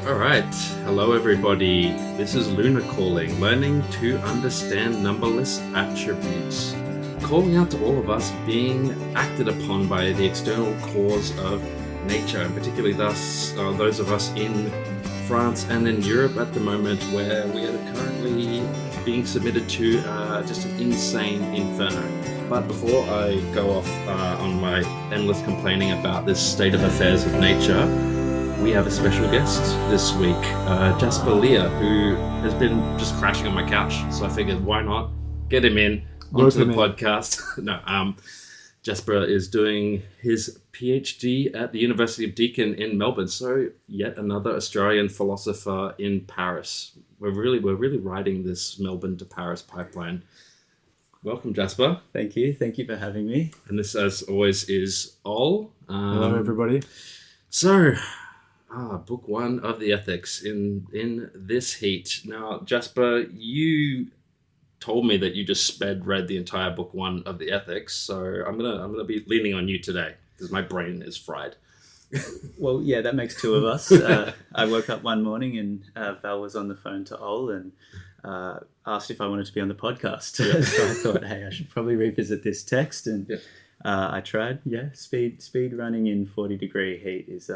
All right. Hello, everybody. This is Luna calling, learning to understand numberless attributes, calling out to all of us being acted upon by the external cause of nature, and particularly those of us in France and in Europe at the moment, where we are currently being submitted to just an insane inferno. But before I go off on my endless complaining about this state of affairs of nature, we have a special guest this week, Jasper Lear, who has been just crashing on my couch. So I figured, why not get him in onto the podcast? Jasper is doing his PhD at the University of Deakin in Melbourne. So yet another Australian philosopher in Paris. We're really riding this Melbourne to Paris pipeline. Welcome, Jasper. Thank you. Thank you for having me. And this, as always, is Ol. Hello, everybody. So, book one of the ethics in this heat. Now, Jasper, you told me that you just read the entire book one of the ethics. So I'm gonna be leaning on you today because my brain is fried. Well, yeah, that makes two of us. I woke up one morning and Val was on the phone to Ol and asked if I wanted to be on the podcast. Yeah. So I thought, hey, I should probably revisit this text, and I tried. Yeah, speed running in 40-degree heat is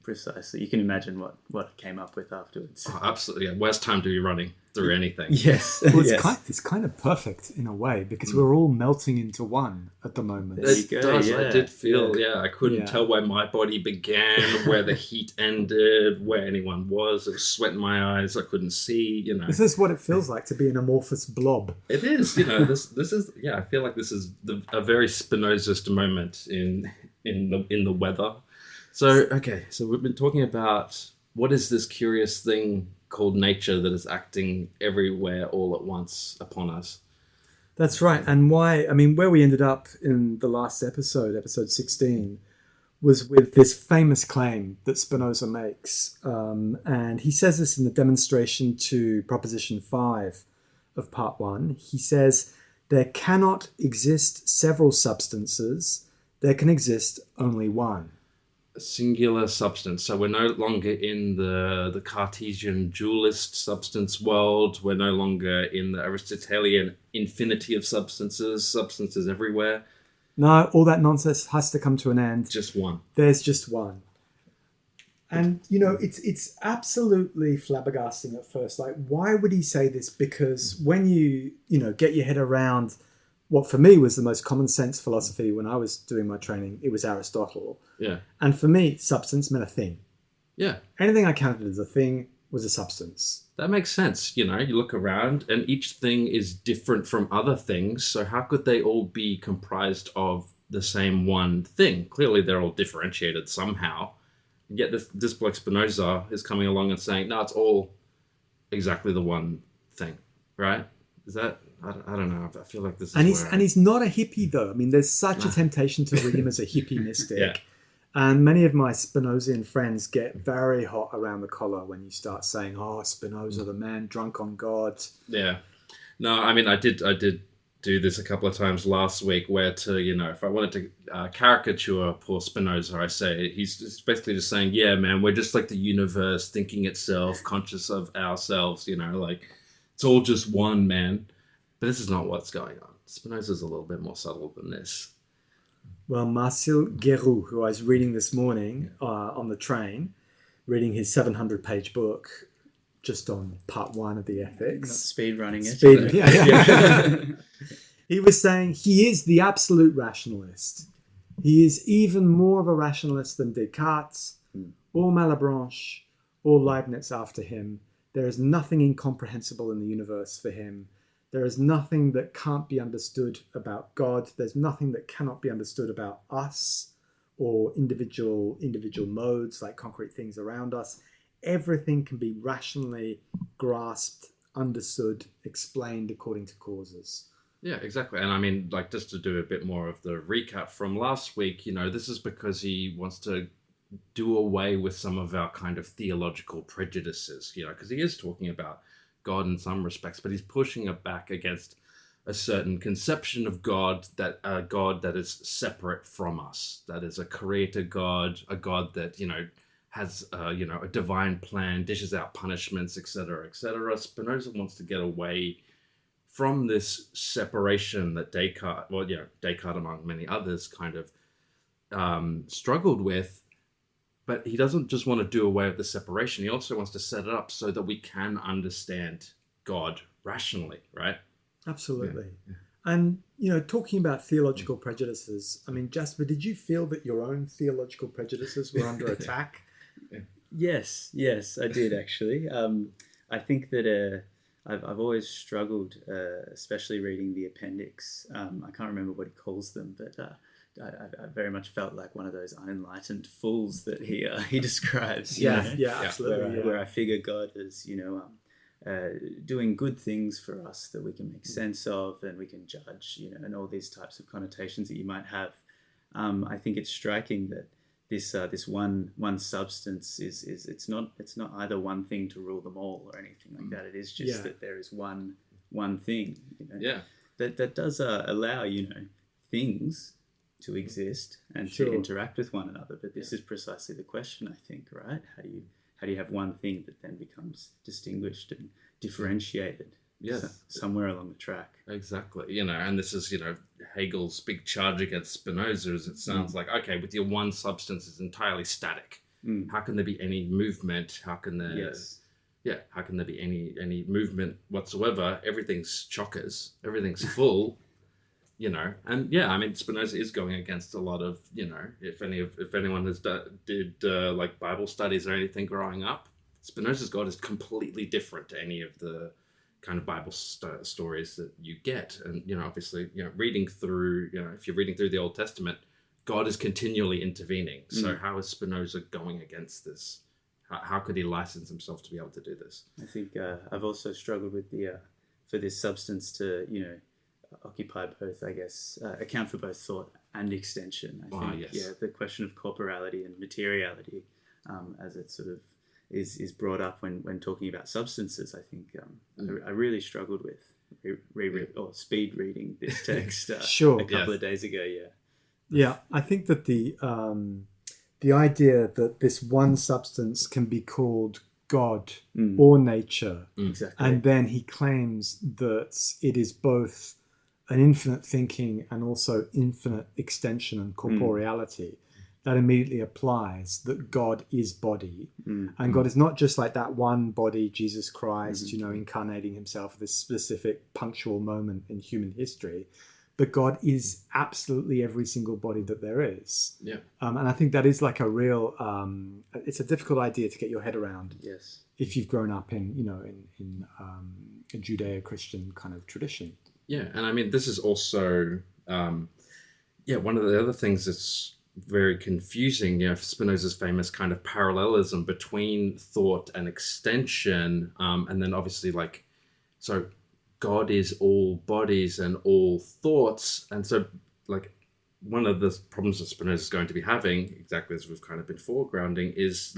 precisely. You can imagine what I came up with afterwards. Oh, absolutely. Yeah. Worst time to be running through anything. Yes. Well, yes. It's kind of perfect in a way because we're all melting into one at the moment. It does. Yeah. I did feel, I couldn't tell where my body began, where the heat ended, where anyone was. It was sweat in my eyes. I couldn't see, This is what it feels like to be an amorphous blob. It is, this is, I feel like this is a very Spinozist moment in the weather. So we've been talking about what is this curious thing called nature that is acting everywhere all at once upon us. That's right. And where we ended up in the last episode 16, was with this famous claim that Spinoza makes. And he says this in the demonstration to Proposition 5 of Part 1. He says, there cannot exist several substances, there can exist only one. Singular substance. So we're no longer in the Cartesian dualist substance world. We're no longer in the Aristotelian infinity of substances everywhere. No, all that nonsense has to come to an end. Just one. There's just one. And, it's absolutely flabbergasting at first. Like, why would he say this? Because when you get your head around what for me was the most common sense philosophy when I was doing my training, it was Aristotle. Yeah. And for me, substance meant a thing. Yeah. Anything I counted as a thing was a substance. That makes sense. You look around and each thing is different from other things. So how could they all be comprised of the same one thing? Clearly, they're all differentiated somehow. And yet this bloke Spinoza is coming along and saying, no, it's all exactly the one thing, right? Is that... I don't know. I feel like this is and he's not a hippie, though. I mean, there's such a temptation to read him as a hippie mystic. Yeah. And many of my Spinozian friends get very hot around the collar when you start saying, oh, Spinoza, the man drunk on God. Yeah. No, I mean, I did do this a couple of times last week where if I wanted to caricature poor Spinoza, I say, he's basically just saying, yeah, man, we're just like the universe thinking itself, conscious of ourselves, like it's all just one, man. But this is not what's going on. Spinoza's a little bit more subtle than this. Well, Marcel Guéroux, who I was reading this morning on the train, reading his 700-page book just on part 1 of the ethics. Not speed running it. Yeah. He was saying he is the absolute rationalist. He is even more of a rationalist than Descartes, or Malebranche, or Leibniz after him. There is nothing incomprehensible in the universe for him. There is nothing that can't be understood about God. There's nothing that cannot be understood about us or individual modes, like concrete things around us. Everything can be rationally grasped, understood, explained according to causes. Yeah, exactly. And I mean, like, just to do a bit more of the recap from last week, this is because he wants to do away with some of our kind of theological prejudices, because he is talking about God in some respects, but he's pushing it back against a certain conception of God, that a God that is separate from us, that is a creator God, a God that, has a divine plan, dishes out punishments, etc., etc. Spinoza wants to get away from this separation that Descartes among many others kind of struggled with. But he doesn't just want to do away with the separation. He also wants to set it up so that we can understand God rationally, right? Absolutely. Yeah. And, talking about theological prejudices, I mean, Jasper, did you feel that your own theological prejudices were under attack? Yes, I did actually. I think that I've always struggled, especially reading the appendix. I can't remember what he calls them, but I very much felt like one of those unenlightened fools that he describes. Absolutely. Where I figure God is, doing good things for us that we can make sense of and we can judge, and all these types of connotations that you might have. I think it's striking that this one substance is it's not either one thing to rule them all or anything like that. It is just that there is one thing. That does allow things to exist and to interact with one another. But this is precisely the question, I think, right? How do you have one thing that then becomes distinguished and differentiated? Yes. Somewhere along the track. Exactly. And this is, Hegel's big charge against Spinoza is it sounds like, okay, with your one substance is entirely static. How can there be any movement? How can there how can there be any movement whatsoever? Everything's chockers, everything's full. And Spinoza is going against a lot of, if anyone has did like Bible studies or anything growing up, Spinoza's God is completely different to any of the kind of Bible stories that you get. And, obviously, reading through, if you're reading through the Old Testament, God is continually intervening. So how is Spinoza going against this? How could he license himself to be able to do this? I think I've also struggled with for this substance to, occupy both, I guess, account for both thought and extension. I think, the question of corporality and materiality, as it sort of is brought up when talking about substances, I think I really struggled with speed reading this text a couple of days ago. Yeah, I think that the idea that this one substance can be called God or nature, exactly, and then he claims that it is both an infinite thinking and also infinite extension and corporeality, that immediately applies that God is body. And God is not just like that one body, Jesus Christ, incarnating himself at this specific punctual moment in human history, but God is absolutely every single body that there is. Yeah. And I think that is like a real, it's a difficult idea to get your head around. Yes. If you've grown up in a Judeo-Christian kind of tradition. Yeah, and this is also, one of the other things that's very confusing, Spinoza's famous kind of parallelism between thought and extension, and then obviously so God is all bodies and all thoughts, and so one of the problems that Spinoza is going to be having, exactly as we've kind of been foregrounding, is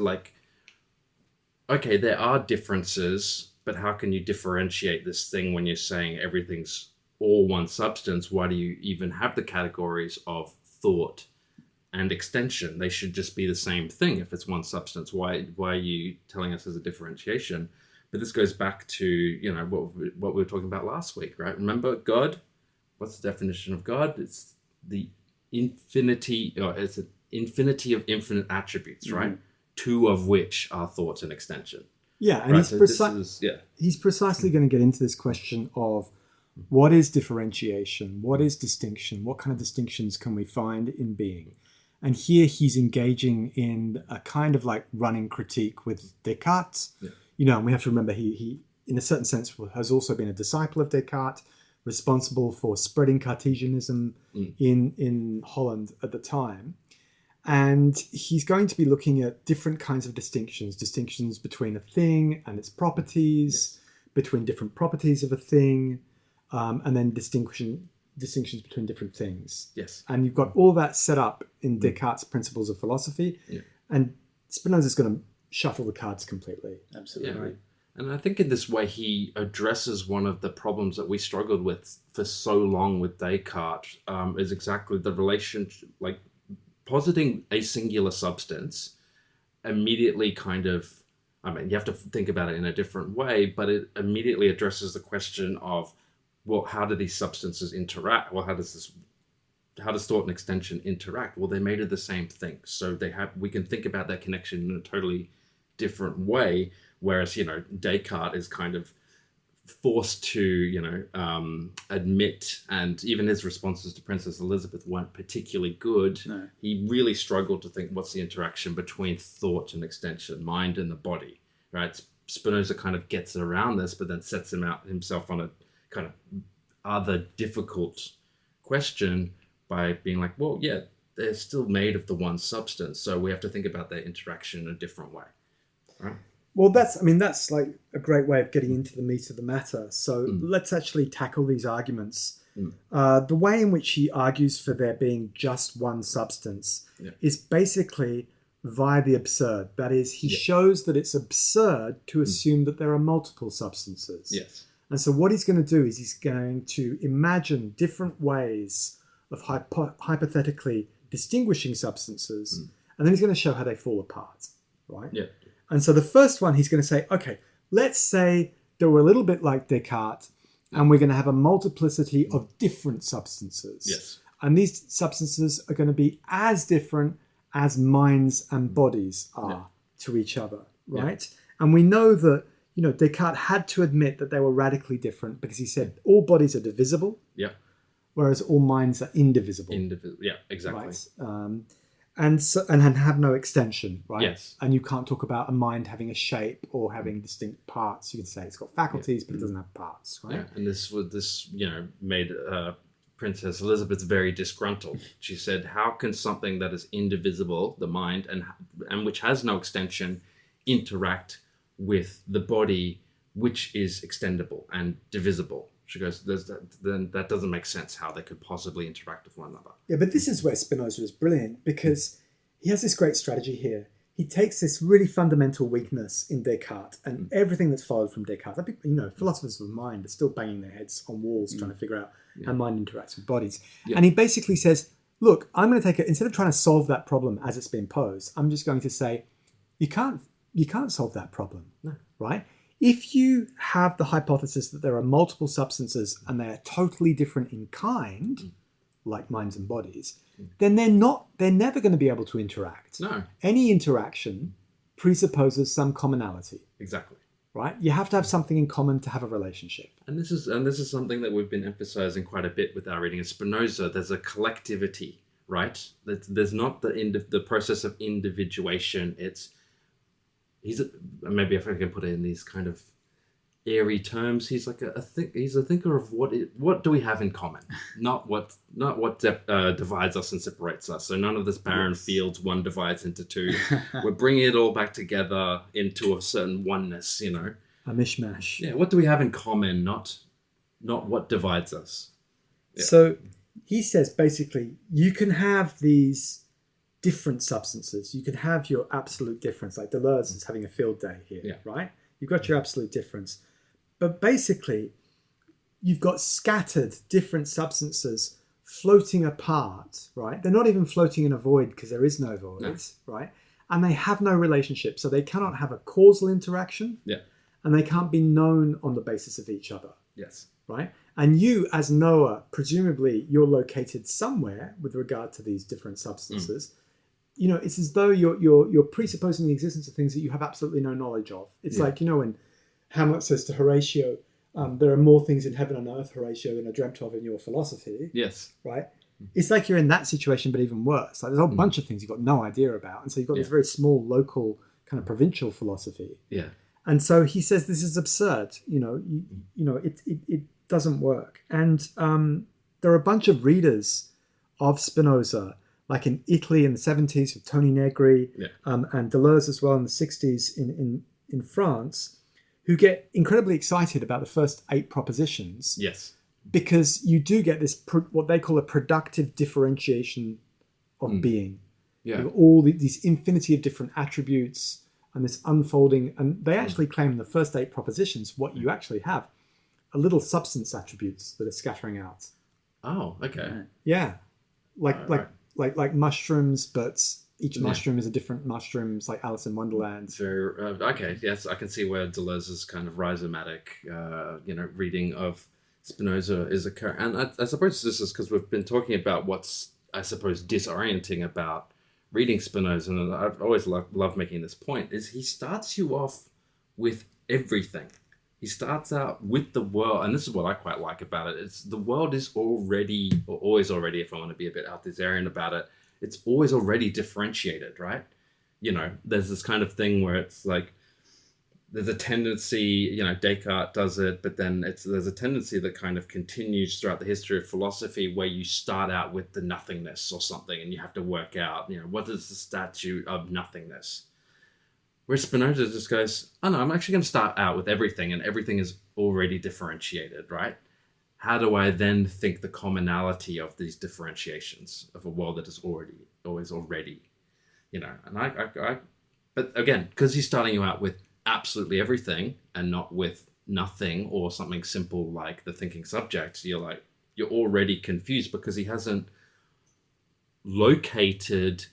okay, there are differences, but how can you differentiate this thing when you're saying everything's all one substance? Why do you even have the categories of thought and extension? They should just be the same thing if it's one substance. Why are you telling us there's a differentiation? But this goes back to, what we were talking about last week, right? Remember God? What's the definition of God? It's the infinity, it's an infinity of infinite attributes, right? Two of which are thought and extension. Yeah, and right? He's precisely going to get into this question of what is differentiation, what is distinction, what kind of distinctions can we find in being? And here he's engaging in a kind of running critique with Descartes. Yeah. And we have to remember he in a certain sense has also been a disciple of Descartes, responsible for spreading Cartesianism in Holland at the time. And he's going to be looking at different kinds of distinctions between a thing and its properties, between different properties of a thing, and then distinctions between different things. Yes. And you've got all that set up in Descartes' Principles of Philosophy. Yeah. And Spinoza's going to shuffle the cards completely. Absolutely. Yeah, right. And I think in this way he addresses one of the problems that we struggled with for so long with Descartes, is exactly the relationship, positing a singular substance immediately kind of, I mean, you have to think about it in a different way, but it immediately addresses the question of, well, how do these substances interact? Well, how does thought and extension interact? Well, they're made of the same thing. So we can think about that connection in a totally different way. Whereas, Descartes is kind of forced to, admit, and even his responses to Princess Elizabeth weren't particularly good. No. He really struggled to think what's the interaction between thought and extension, mind and the body, right? Spinoza kind of gets around this, but then sets himself on a kind of other difficult question by being like, well, yeah, they're still made of the one substance, so we have to think about their interaction in a different way, right? Well, that's like a great way of getting into the meat of the matter. So let's actually tackle these arguments. The way in which he argues for there being just one substance is basically via the absurd. That is, he shows that it's absurd to assume that there are multiple substances. Yes. And so what he's going to do is he's going to imagine different ways of hypothetically distinguishing substances, and then he's going to show how they fall apart, right? Yeah. And so the first one, he's going to say, okay, let's say that we're a little bit like Descartes, and we're going to have a multiplicity of different substances. Yes. And these substances are going to be as different as minds and bodies are to each other, right? Yeah. And we know that, Descartes had to admit that they were radically different because he said all bodies are divisible, whereas all minds are indivisible. Yeah, exactly. Right? And have no extension, right? Yes. And you can't talk about a mind having a shape or having distinct parts. You can say it's got faculties, but it doesn't have parts, right? Yeah, and this made Princess Elizabeth very disgruntled. She said, "How can something that is indivisible, the mind, and which has no extension, interact with the body, which is extendable and divisible?" She goes, then that doesn't make sense how they could possibly interact with one another. Yeah, but this is where Spinoza is brilliant, because he has this great strategy here. He takes this really fundamental weakness in Descartes and everything that's followed from Descartes. I think, philosophers of mind are still banging their heads on walls trying to figure out how mind interacts with bodies. Yeah. And he basically says, look, I'm going to take it, instead of trying to solve that problem as it's been posed, I'm just going to say, you can't solve that problem, right? If you have the hypothesis that there are multiple substances and they are totally different in kind, like minds and bodies, then they're never going to be able to interact. No. Any interaction presupposes some commonality. Exactly. Right? You have to have something in common to have a relationship. And this is something that we've been emphasizing quite a bit with our reading of Spinoza. There's a collectivity, right? There's not the process of individuation. Maybe if I can put it in these kind of airy terms, he's like he's a thinker of what do we have in common, not what divides us and separates us. So none of this barren fields, one divides into two. We're bringing it all back together into a certain oneness, a mishmash. Yeah, what do we have in common, not what divides us. Yeah. So he says basically you can have these different substances. You can have your absolute difference, like Deleuze is having a field day here, right? You've got your absolute difference. But basically, you've got scattered different substances floating apart, right? They're not even floating in a void because there is no void, right? And they have no relationship. So they cannot have a causal interaction. Yeah. And they can't be known on the basis of each other. Yes. Right? And you, as Noah, presumably you're located somewhere with regard to these different substances. It's as though you're presupposing the existence of things that you have absolutely no knowledge of. It's like, when Hamlet says to Horatio, there are more things in heaven and earth, Horatio, than I dreamt of in your philosophy. Yes. Right? It's like you're in that situation, but even worse. Like there's a whole bunch of things you've got no idea about. And so you've got this very small, local, kind of provincial philosophy. Yeah. And so he says this is absurd. It doesn't work. And there are a bunch of readers of Spinoza, like in Italy in the 70s with Tony Negri, and Deleuze as well in the 60s in France, who get incredibly excited about the first 8 propositions. Yes. Because you do get this, what they call a productive differentiation of being. Yeah. All these infinity of different attributes and this unfolding. And they actually claim in the first 8 propositions, what you actually have are little substance attributes that are scattering out. Oh, okay. Yeah. Like mushrooms, but Each mushroom is a different mushroom. It's like Alice in Wonderland. Very okay. Yes, I can see where Deleuze's kind of rhizomatic, reading of Spinoza is occurring. And I suppose this is because we've been talking about what's, I suppose, disorienting about reading Spinoza, and I've always loved making this point, is he starts you off with everything. He starts out with the world, and this is what I quite like about it. It's the world is already, or always already, if I want to be a bit Althusserian about it, it's always already differentiated, right? There's this kind of thing where it's like, there's a tendency, Descartes does it, but then there's a tendency that kind of continues throughout the history of philosophy where you start out with the nothingness or something, and you have to work out, what is the statute of nothingness? Whereas Spinoza just goes, oh no, I'm actually going to start out with everything, and everything is already differentiated, right? How do I then think the commonality of these differentiations of a world that is always already, and but again, because he's starting you out with absolutely everything and not with nothing or something simple like the thinking subject, you're already confused because he hasn't located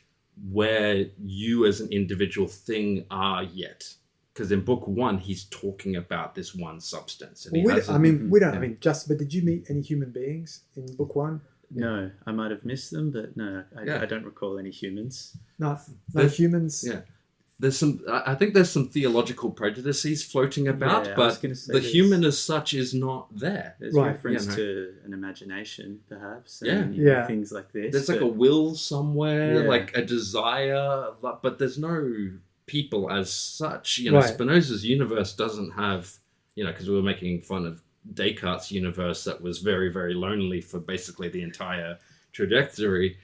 where you as an individual thing are yet. Because in book one, he's talking about this one substance. And Jasper, did you meet any human beings in book one? No, I might have missed them, but no, I don't recall any humans. No humans. Yeah. I think there's some theological prejudices floating about, but the human as such is not there. There's reference to an imagination, perhaps. And, things like this. There's like a will somewhere, like a desire, but there's no people as such. Spinoza's universe doesn't have, because we were making fun of Descartes' universe that was very, very lonely for basically the entire trajectory.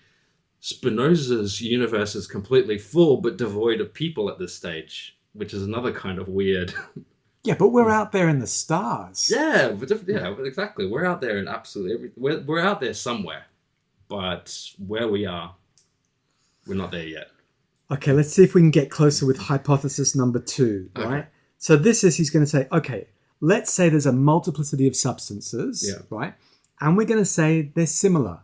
Spinoza's universe is completely full but devoid of people at this stage, which is another kind of weird. Yeah, but we're out there in the stars. Yeah, exactly. We're out there in absolutely we're out there somewhere, but where we are, we're not there yet. Okay, let's see if we can get closer with hypothesis number 2, right? Okay. So he's going to say, okay, let's say there's a multiplicity of substances, right? And we're going to say they're similar.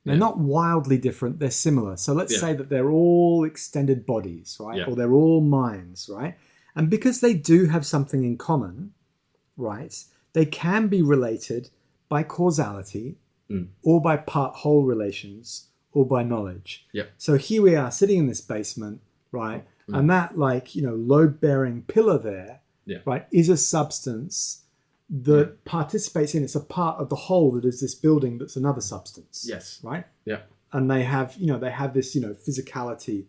They're not wildly different, they're similar. So let's say that they're all extended bodies, right? Yeah. Or they're all minds, right? And because they do have something in common, right, they can be related by causality or by part-whole relations or by knowledge. Yeah. So here we are sitting in this basement, right? And that load-bearing pillar there, right, is a substance that participates in, it's a part of the whole that is this building that's another substance. Yes. Right? Yeah. And they have this, physicality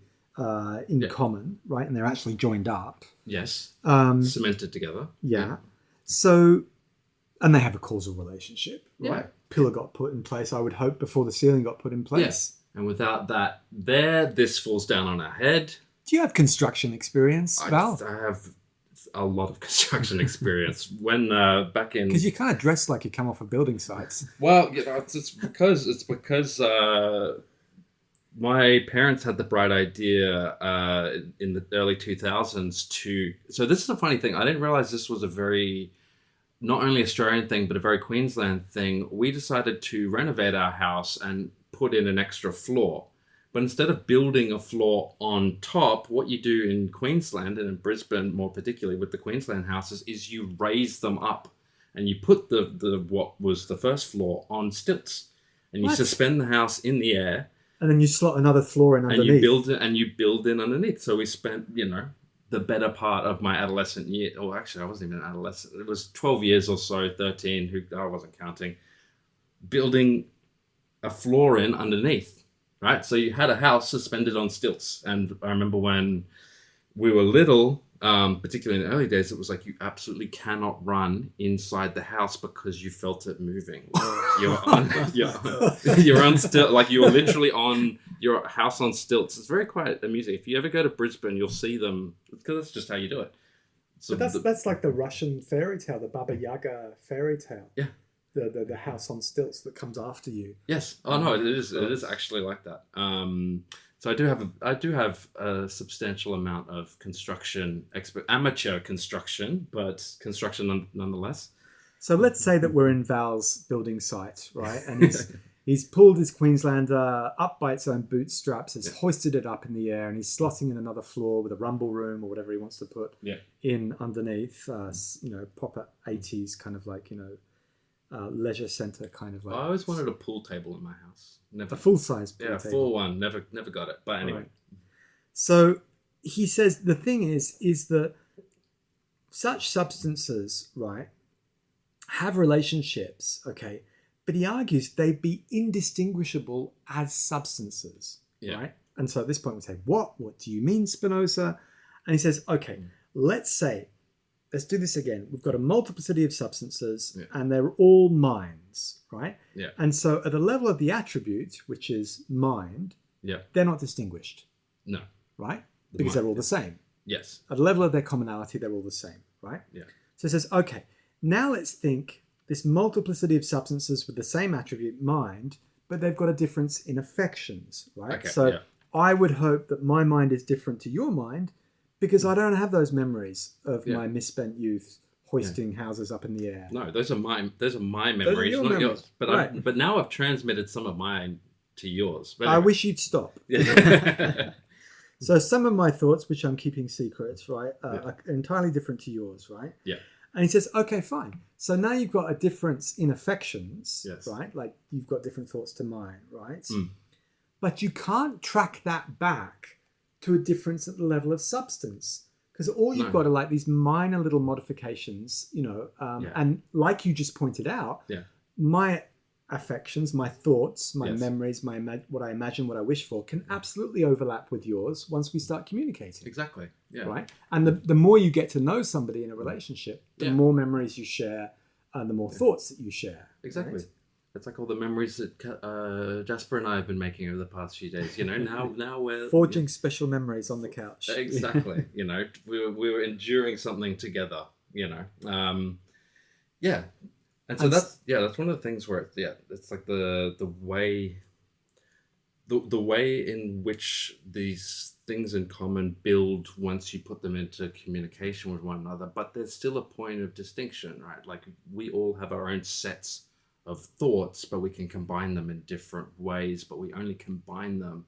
in common, right? And they're actually joined up. Yes. Cemented together. Yeah. So, and they have a causal relationship, right? Yeah. Pillar got put in place, I would hope, before the ceiling got put in place. Yes. And without that this falls down on our head. Do you have construction experience, Val? I have a lot of construction experience. When back in, because you kind of dress like you come off of building sites. Well, it's because my parents had the bright idea in the early 2000s to. So this is a funny thing. I didn't realize this was a very not only Australian thing but a very Queensland thing. We decided to renovate our house and put in an extra floor. But instead of building a floor on top, what you do in Queensland and in Brisbane, more particularly with the Queensland houses, is you raise them up and you put the what was the first floor on stilts, and you suspend the house in the air, and then you slot another floor in underneath, and you build in underneath. So we spent the better part of my adolescent year, or actually I wasn't even an adolescent. It was 12 years or so, 13. I wasn't counting, building a floor in underneath. Right, so you had a house suspended on stilts, and I remember when we were little, particularly in the early days, it was like you absolutely cannot run inside the house because you felt it moving. You're on stilts, like you were literally on your house on stilts. It's very quite amusing. If you ever go to Brisbane, you'll see them because that's just how you do it. So but that's like the Russian fairy tale, the Baba Yaga fairy tale. Yeah. The house on stilts that comes after you. Yes. Oh no, it is actually like that. So I do have a substantial amount of construction amateur construction, but construction nonetheless. So let's say that we're in Val's building site, right? And He's pulled his Queenslander up by its own bootstraps, has Yeah. hoisted it up in the air, and he's slotting in another floor with a rumble room or whatever he wants to put in underneath. Proper 80s kind of like, leisure centre kind of like. I always wanted a pool table in my house. Never. A full-size pool table. Full one. Never got it. But anyway. Right. So he says the thing is that such substances, right, have relationships, okay, but he argues they'd be indistinguishable as substances, right? And so at this point we say, what do you mean, Spinoza? And he says, okay, let's do this again. We've got a multiplicity of substances and they're all minds, right? Yeah. And so at the level of the attribute, which is mind, they're not distinguished. No. Right? Because they're all the same. Yes. At the level of their commonality, they're all the same, right? Yeah. So it says, okay, now let's think this multiplicity of substances with the same attribute, mind, but they've got a difference in affections, right? Okay, so I would hope that my mind is different to your mind because I don't have those memories of my misspent youth hoisting houses up in the air. No, those are my memories, your not memories. yours. But Right. but now I've transmitted some of mine to yours. But I wish you'd stop. Yeah. So some of my thoughts, which I'm keeping secrets, right, are entirely different to yours, right? Yeah. And he says, okay, fine. So now you've got a difference in affections, Yes. right? Like you've got different thoughts to mine, right? Mm. But you can't track that back to a difference at the level of substance because all you've got are like these minor little modifications, and like you just pointed out, my affections, my thoughts, my memories, what I imagine, what I wish for can absolutely overlap with yours once we start communicating. Exactly. Yeah. Right? And the more you get to know somebody in a relationship, the more memories you share and the more thoughts that you share. Exactly. Right? It's like all the memories that Jasper and I have been making over the past few days. Now we're forging special memories on the couch. Exactly. We were enduring something together. And so that's one of the things where it's like the way in which these things in common build once you put them into communication with one another. But there's still a point of distinction, right? Like we all have our own sets of thoughts, but we can combine them in different ways, but we only combine them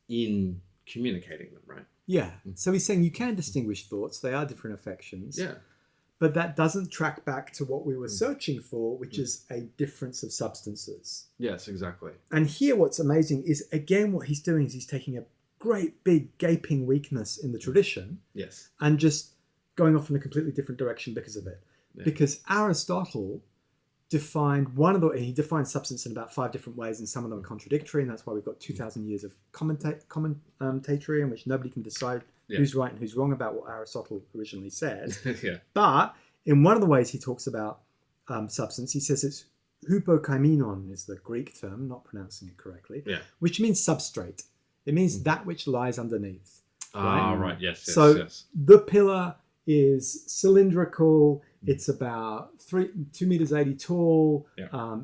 in communicating them, right? Yeah. So he's saying you can distinguish thoughts. They are different affections. Yeah. But that doesn't track back to what we were searching for, which is a difference of substances. Yes, exactly. And here what's amazing is, again, what he's doing is he's taking a great big gaping weakness in the tradition and just going off in a completely different direction because of it. Yeah. Because Aristotle defined he defined substance in about 5 different ways, and some of them are contradictory, and that's why we've got 2,000 years of commentatory in which nobody can decide who's right and who's wrong about what Aristotle originally said. But in one of the ways he talks about substance, he says it's hypokaimenon is the Greek term, not pronouncing it correctly, which means substrate. It means that which lies underneath. Ah, right. Yes. So the pillar is cylindrical. It's about 2 meters 80 tall.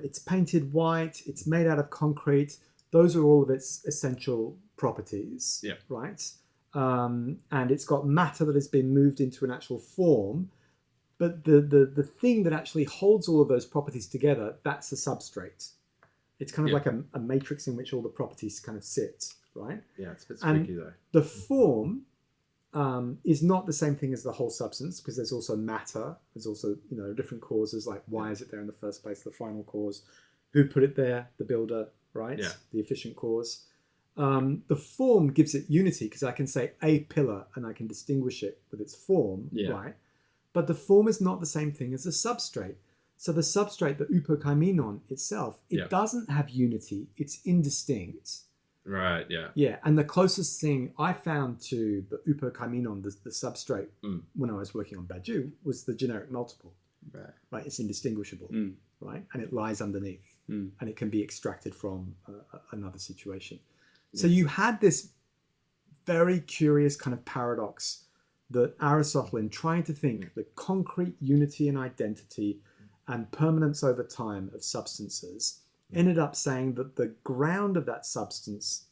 It's painted white. It's made out of concrete. Those are all of its essential properties, right? And it's got matter that has been moved into an actual form. But the thing that actually holds all of those properties together, that's the substrate. It's kind of like a matrix in which all the properties kind of sit, right? Yeah, it's a bit spooky though. The form is not the same thing as the whole substance, because there's also matter. There's also, different causes, like why is it there in the first place, the final cause, who put it there, the builder, right? Yeah. The efficient cause. The form gives it unity, because I can say a pillar and I can distinguish it with its form, right? But the form is not the same thing as the substrate. So the substrate, the hypokaimenon itself, it doesn't have unity. It's indistinct. Right, yeah. Yeah, and the closest thing I found to the hypokaimenon, the substrate, when I was working on Badiou, was the generic multiple. Right, it's indistinguishable, right? And it lies underneath, and it can be extracted from another situation. So you had this very curious kind of paradox that Aristotle, in trying to think the concrete unity and identity and permanence over time of substances, ended up saying that the ground of that substance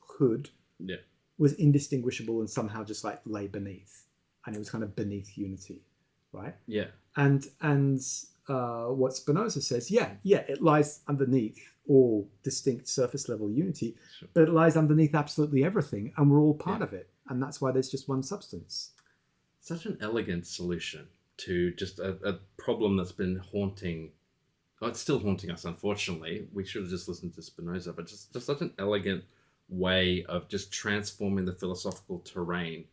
was indistinguishable and somehow just lay beneath, and it was kind of beneath unity, right? Yeah. And what Spinoza says, it lies underneath all distinct surface level unity, Sure. but it lies underneath absolutely everything, and we're all part of it, and that's why there's just one substance. Such an elegant solution to just a problem that's been haunting. Oh, it's still haunting us, unfortunately. We should have just listened to Spinoza, but just such an elegant way of just transforming the philosophical terrain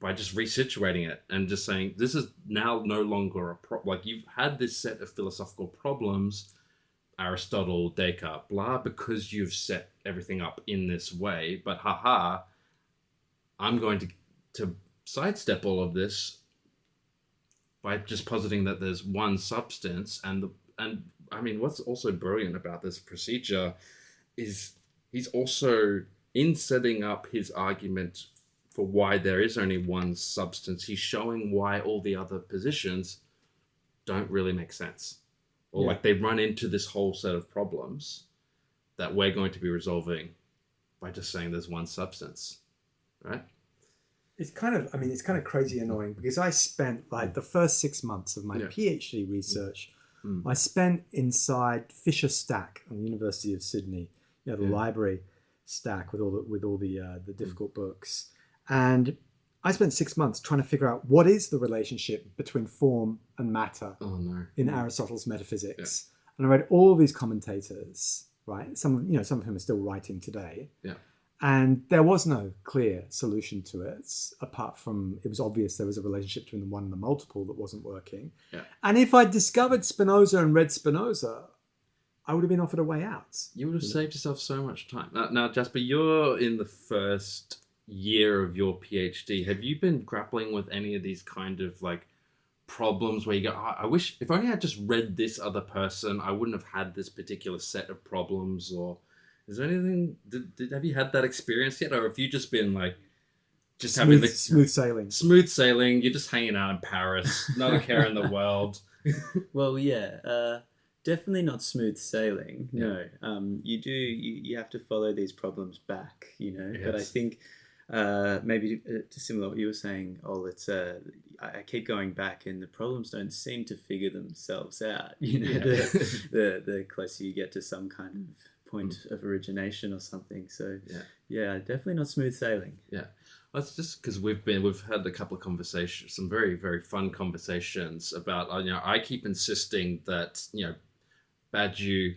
by just resituating it and just saying, this is now no longer a problem. Like, you've had this set of philosophical problems, Aristotle, Descartes, blah, because you've set everything up in this way. But I'm going to sidestep all of this by just positing that there's one substance. And I mean, what's also brilliant about this procedure is he's also, in setting up his argument for why there is only one substance, he's showing why all the other positions don't really make sense. Or like they run into this whole set of problems that we're going to be resolving by just saying there's one substance, right? It's kind of crazy annoying, because I spent like the first 6 months of my PhD research, I spent inside Fisher Stack on the University of Sydney, the library stack with all the difficult books. And I spent 6 months trying to figure out what is the relationship between form and matter in Aristotle's metaphysics. Yeah. And I read all these commentators, right? Some of whom are still writing today. Yeah. And there was no clear solution to it, apart from it was obvious there was a relationship between the one and the multiple that wasn't working. Yeah. And if I discovered Spinoza and read Spinoza, I would have been offered a way out. You would have saved yourself so much time. Now, Jasper, you're in the first year of your PhD. Have you been grappling with any of these kind of like problems where you go, I wish if only I just read this other person, I wouldn't have had this particular set of problems? Or is there anything, have you had that experience yet? Or have you just been like, just having the smooth sailing? Smooth sailing, you're just hanging out in Paris, not a care in the world. Well, definitely not smooth sailing. No, you have to follow these problems back, Yes. But I think maybe to similar what you were saying, it's I keep going back, and the problems don't seem to figure themselves out. The closer you get to some kind of point of origination or something. So definitely not smooth sailing. Yeah. Well, it's just because we've had a couple of conversations, some very, very fun conversations about, I keep insisting that, Badiou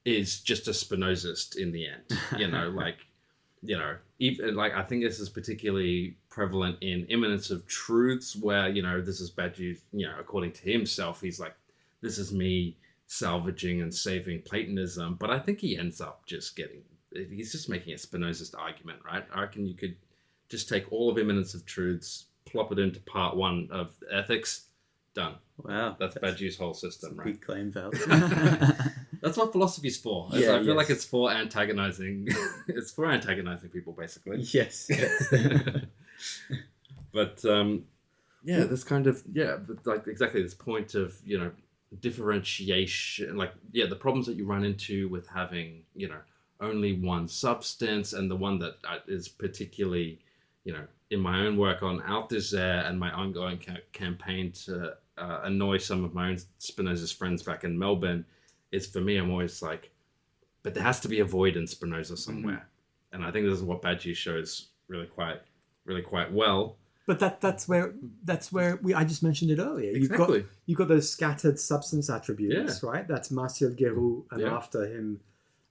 is just a Spinozist in the end, even like, I think this is particularly prevalent in Immanence of Truths, where, this is Badiou, according to himself, he's like, this is me salvaging and saving Platonism. But I think he ends up he's just making a Spinozist argument, right? I reckon you could just take all of Immanence of Truths, plop it into part 1 of ethics, done. Wow. That's Badiou's whole system, right? Big claim, Val. That's what philosophy's for. I feel like it's for antagonizing. It's for antagonizing people, basically. Yes. But this kind of like exactly this point of differentiation, like the problems that you run into with having only one substance, and the one that is particularly in my own work on Althusser and my ongoing campaign to annoy some of my own Spinozist friends back in Melbourne, is for me, I'm always like, but there has to be a void in Spinoza somewhere. Mm-hmm. And I think this is what Badiou shows really quite well. But that's where I just mentioned it earlier. Exactly. You've got those scattered substance attributes, right? That's Martial Guéroult, and after him,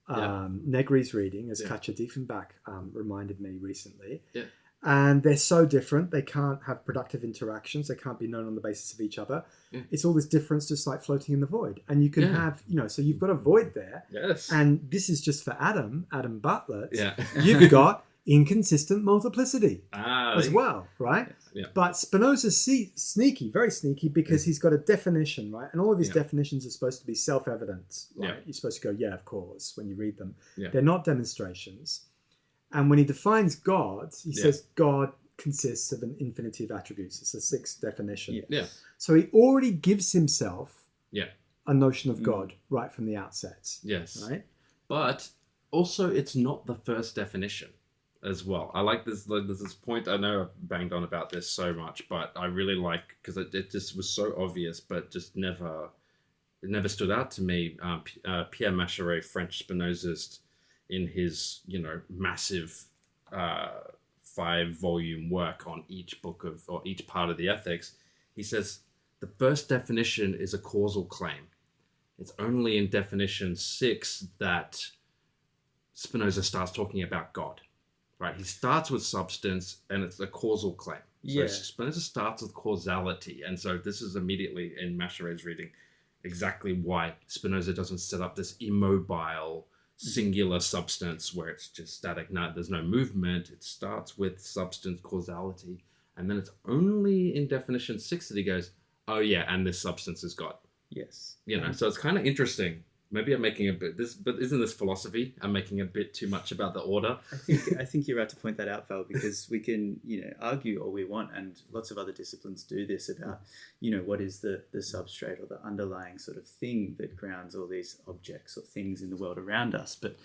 Negri's reading, as Katja Diefenbach reminded me recently. Yeah. And they're so different, they can't have productive interactions, they can't be known on the basis of each other. Yeah. It's all this difference just like floating in the void. And you can have, so you've got a void there. Yes. And this is just for Adam Bartlett. Yeah. You've got inconsistent multiplicity as well, right? Yeah. But Spinoza's sneaky, very sneaky, because he's got a definition, right? And all of his definitions are supposed to be self-evident, right? Yeah. You're supposed to go, of course, when you read them. Yeah. They're not demonstrations. And when he defines God, he says God consists of an infinity of attributes. It's the 6th definition. Yeah. So he already gives himself a notion of God right from the outset. Yes. Right? But also, it's not the first definition as well. I like this. There's this point, I know I've banged on about this so much, but I really like, because it just was so obvious, but just never it never stood out to me. Pierre Macherey, French Spinozist, in his massive 5-volume work on each book or each part of the Ethics, he says the first definition is a causal claim. It's only in definition 6 that Spinoza starts talking about God. Right? He starts with substance, and it's a causal claim. So Spinoza starts with causality, and so this is immediately in Macherey's reading exactly why Spinoza doesn't set up this immobile, singular substance where it's just static. No, there's no movement. It starts with substance causality, and then it's only in definition 6 that he goes, oh yeah, and this substance is God. Yes. So it's kind of interesting. Maybe I'm making but isn't this philosophy? I'm making a bit too much about the order. I think you're right to point that out, Val, because we can, argue all we want, and lots of other disciplines do this about, what is the substrate or the underlying sort of thing that grounds all these objects or things in the world around us. But,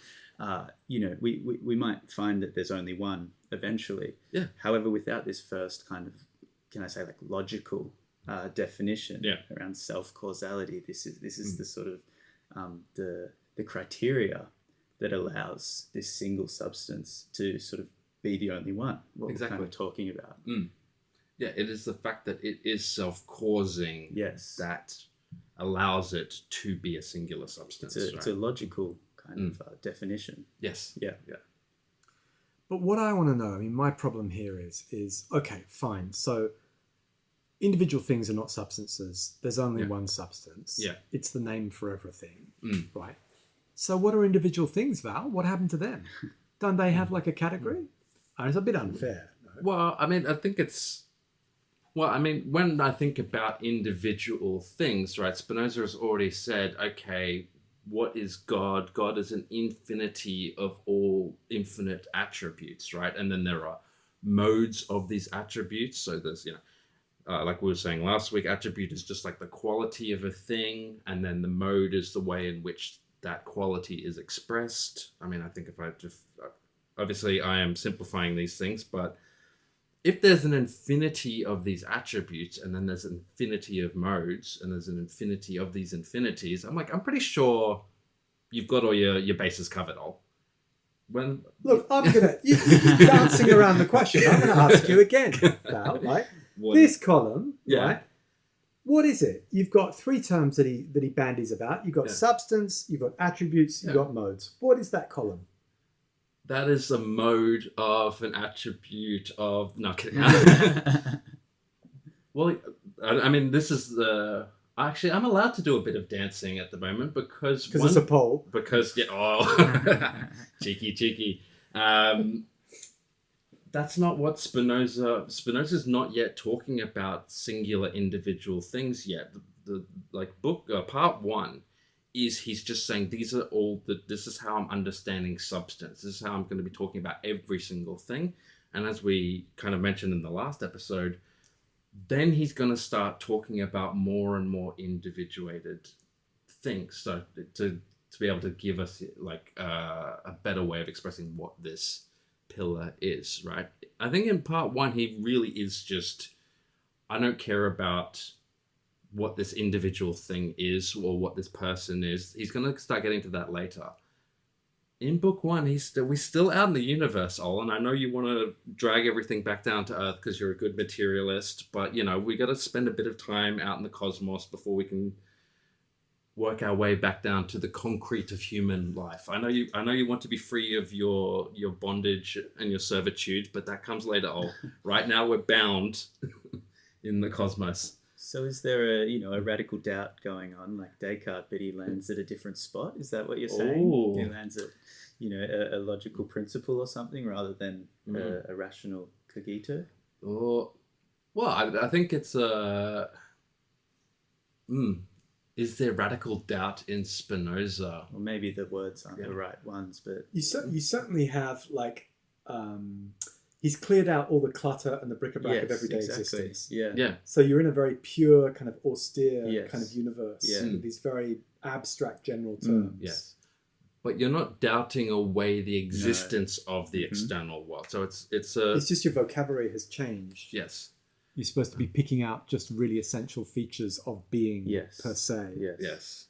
we might find that there's only one eventually. Yeah. However, without this first kind of, can I say, like logical definition around self-causality, this is the sort of the criteria that allows this single substance to sort of be the only one. What we're kind of talking about. Yeah, it is the fact that it is self-causing that allows it to be a singular substance. It's a logical kind of definition. Yes. Yeah. But what I want to know, my problem here is okay, fine. So individual things are not substances. There's only one substance. Yeah. It's the name for everything, right? So what are individual things, Val? What happened to them? Don't they have like a category? It's a bit unfair. No? Well, I think it's... Well, when I think about individual things, right, Spinoza has already said, okay, what is God? God is an infinity of all infinite attributes, right? And then there are modes of these attributes. So there's, like we were saying last week, attribute is just like the quality of a thing, and then the mode is the way in which that quality is expressed. I think if I just... Obviously, I am simplifying these things, but if there's an infinity of these attributes, and then there's an infinity of modes, and there's an infinity of these infinities, I'm pretty sure you've got all your bases covered, all. Look, you keep dancing around the question. I'm going to ask you again, Val, right? This column, right? What is it? You've got 3 terms that he bandies about. You've got substance, you've got attributes, you've got modes. What is that column? That is a mode of an attribute of... No, kidding. Well, this is the... Actually, I'm allowed to do a bit of dancing at the moment because it's a poll. Because, cheeky. That's not what Spinoza's not yet talking about singular individual things yet. The part 1 is he's just saying this is how I'm understanding substance. This is how I'm going to be talking about every single thing. And as we kind of mentioned in the last episode, then he's going to start talking about more and more individuated things. So to be able to give us a better way of expressing what this pillar is, right? I think in part 1, he really is just, I don't care about what this individual thing is or what this person is. He's going to start getting to that later. In book 1, we're still out in the universe, Olin. I know you want to drag everything back down to Earth because you're a good materialist, but we got to spend a bit of time out in the cosmos before we can work our way back down to the concrete of human life. I know you want to be free of your bondage and your servitude, but that comes later. Right now we're bound in the cosmos. So is there a radical doubt going on, like Descartes, but he lands at a different spot? Is that what you're saying? Ooh. He lands at, a logical principle or something rather than a rational cogito? Oh, well, I think it's is there radical doubt in Spinoza? Or maybe the words aren't the right ones, but you certainly have he's cleared out all the clutter and the bric-a-brac of everyday existence. Yeah. So you're in a very pure, kind of austere kind of universe with these very abstract general terms. Yes. But you're not doubting away the existence of the external world. So it's just your vocabulary has changed. Yes. You're supposed to be picking out just really essential features of being per se. Yes.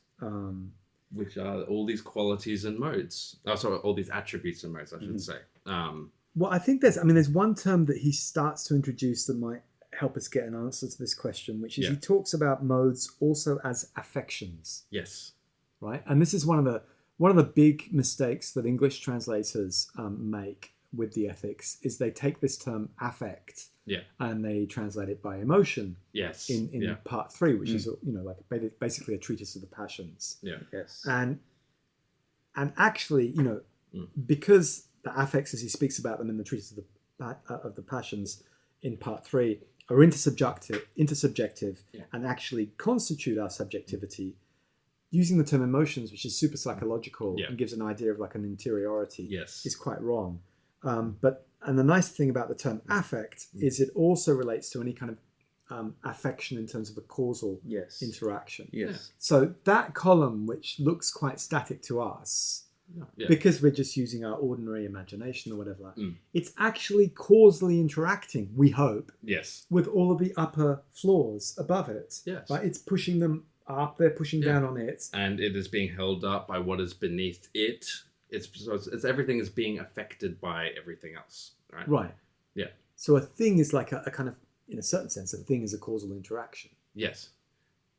Which are all these qualities and modes. Oh, sorry, all these attributes and modes, I should say. Well, I think there's one term that he starts to introduce that might help us get an answer to this question, which is he talks about modes also as affections. Yes. Right? And this is one of the big mistakes that English translators make with the ethics is they take this term affect and they translate it by emotion. Yes. In part 3, which is like basically a treatise of the passions. Yeah. Yes. And actually, because the affects, as he speaks about them in the treatise of the passions in part 3, are intersubjective and actually constitute our subjectivity. Using the term emotions, which is super psychological and gives an idea of like an interiority, is quite wrong. And the nice thing about the term affect is it also relates to any kind of affection in terms of a causal interaction. Yes. So that column, which looks quite static to us, because we're just using our ordinary imagination or whatever, it's actually causally interacting, we hope, with all of the upper floors above it. Yes. Right? It's pushing them up, they're pushing down on it. And it is being held up by what is beneath it. It's everything is being affected by everything else, right? Right. Yeah. So a thing is like a kind of, in a certain sense, a thing is a causal interaction. Yes.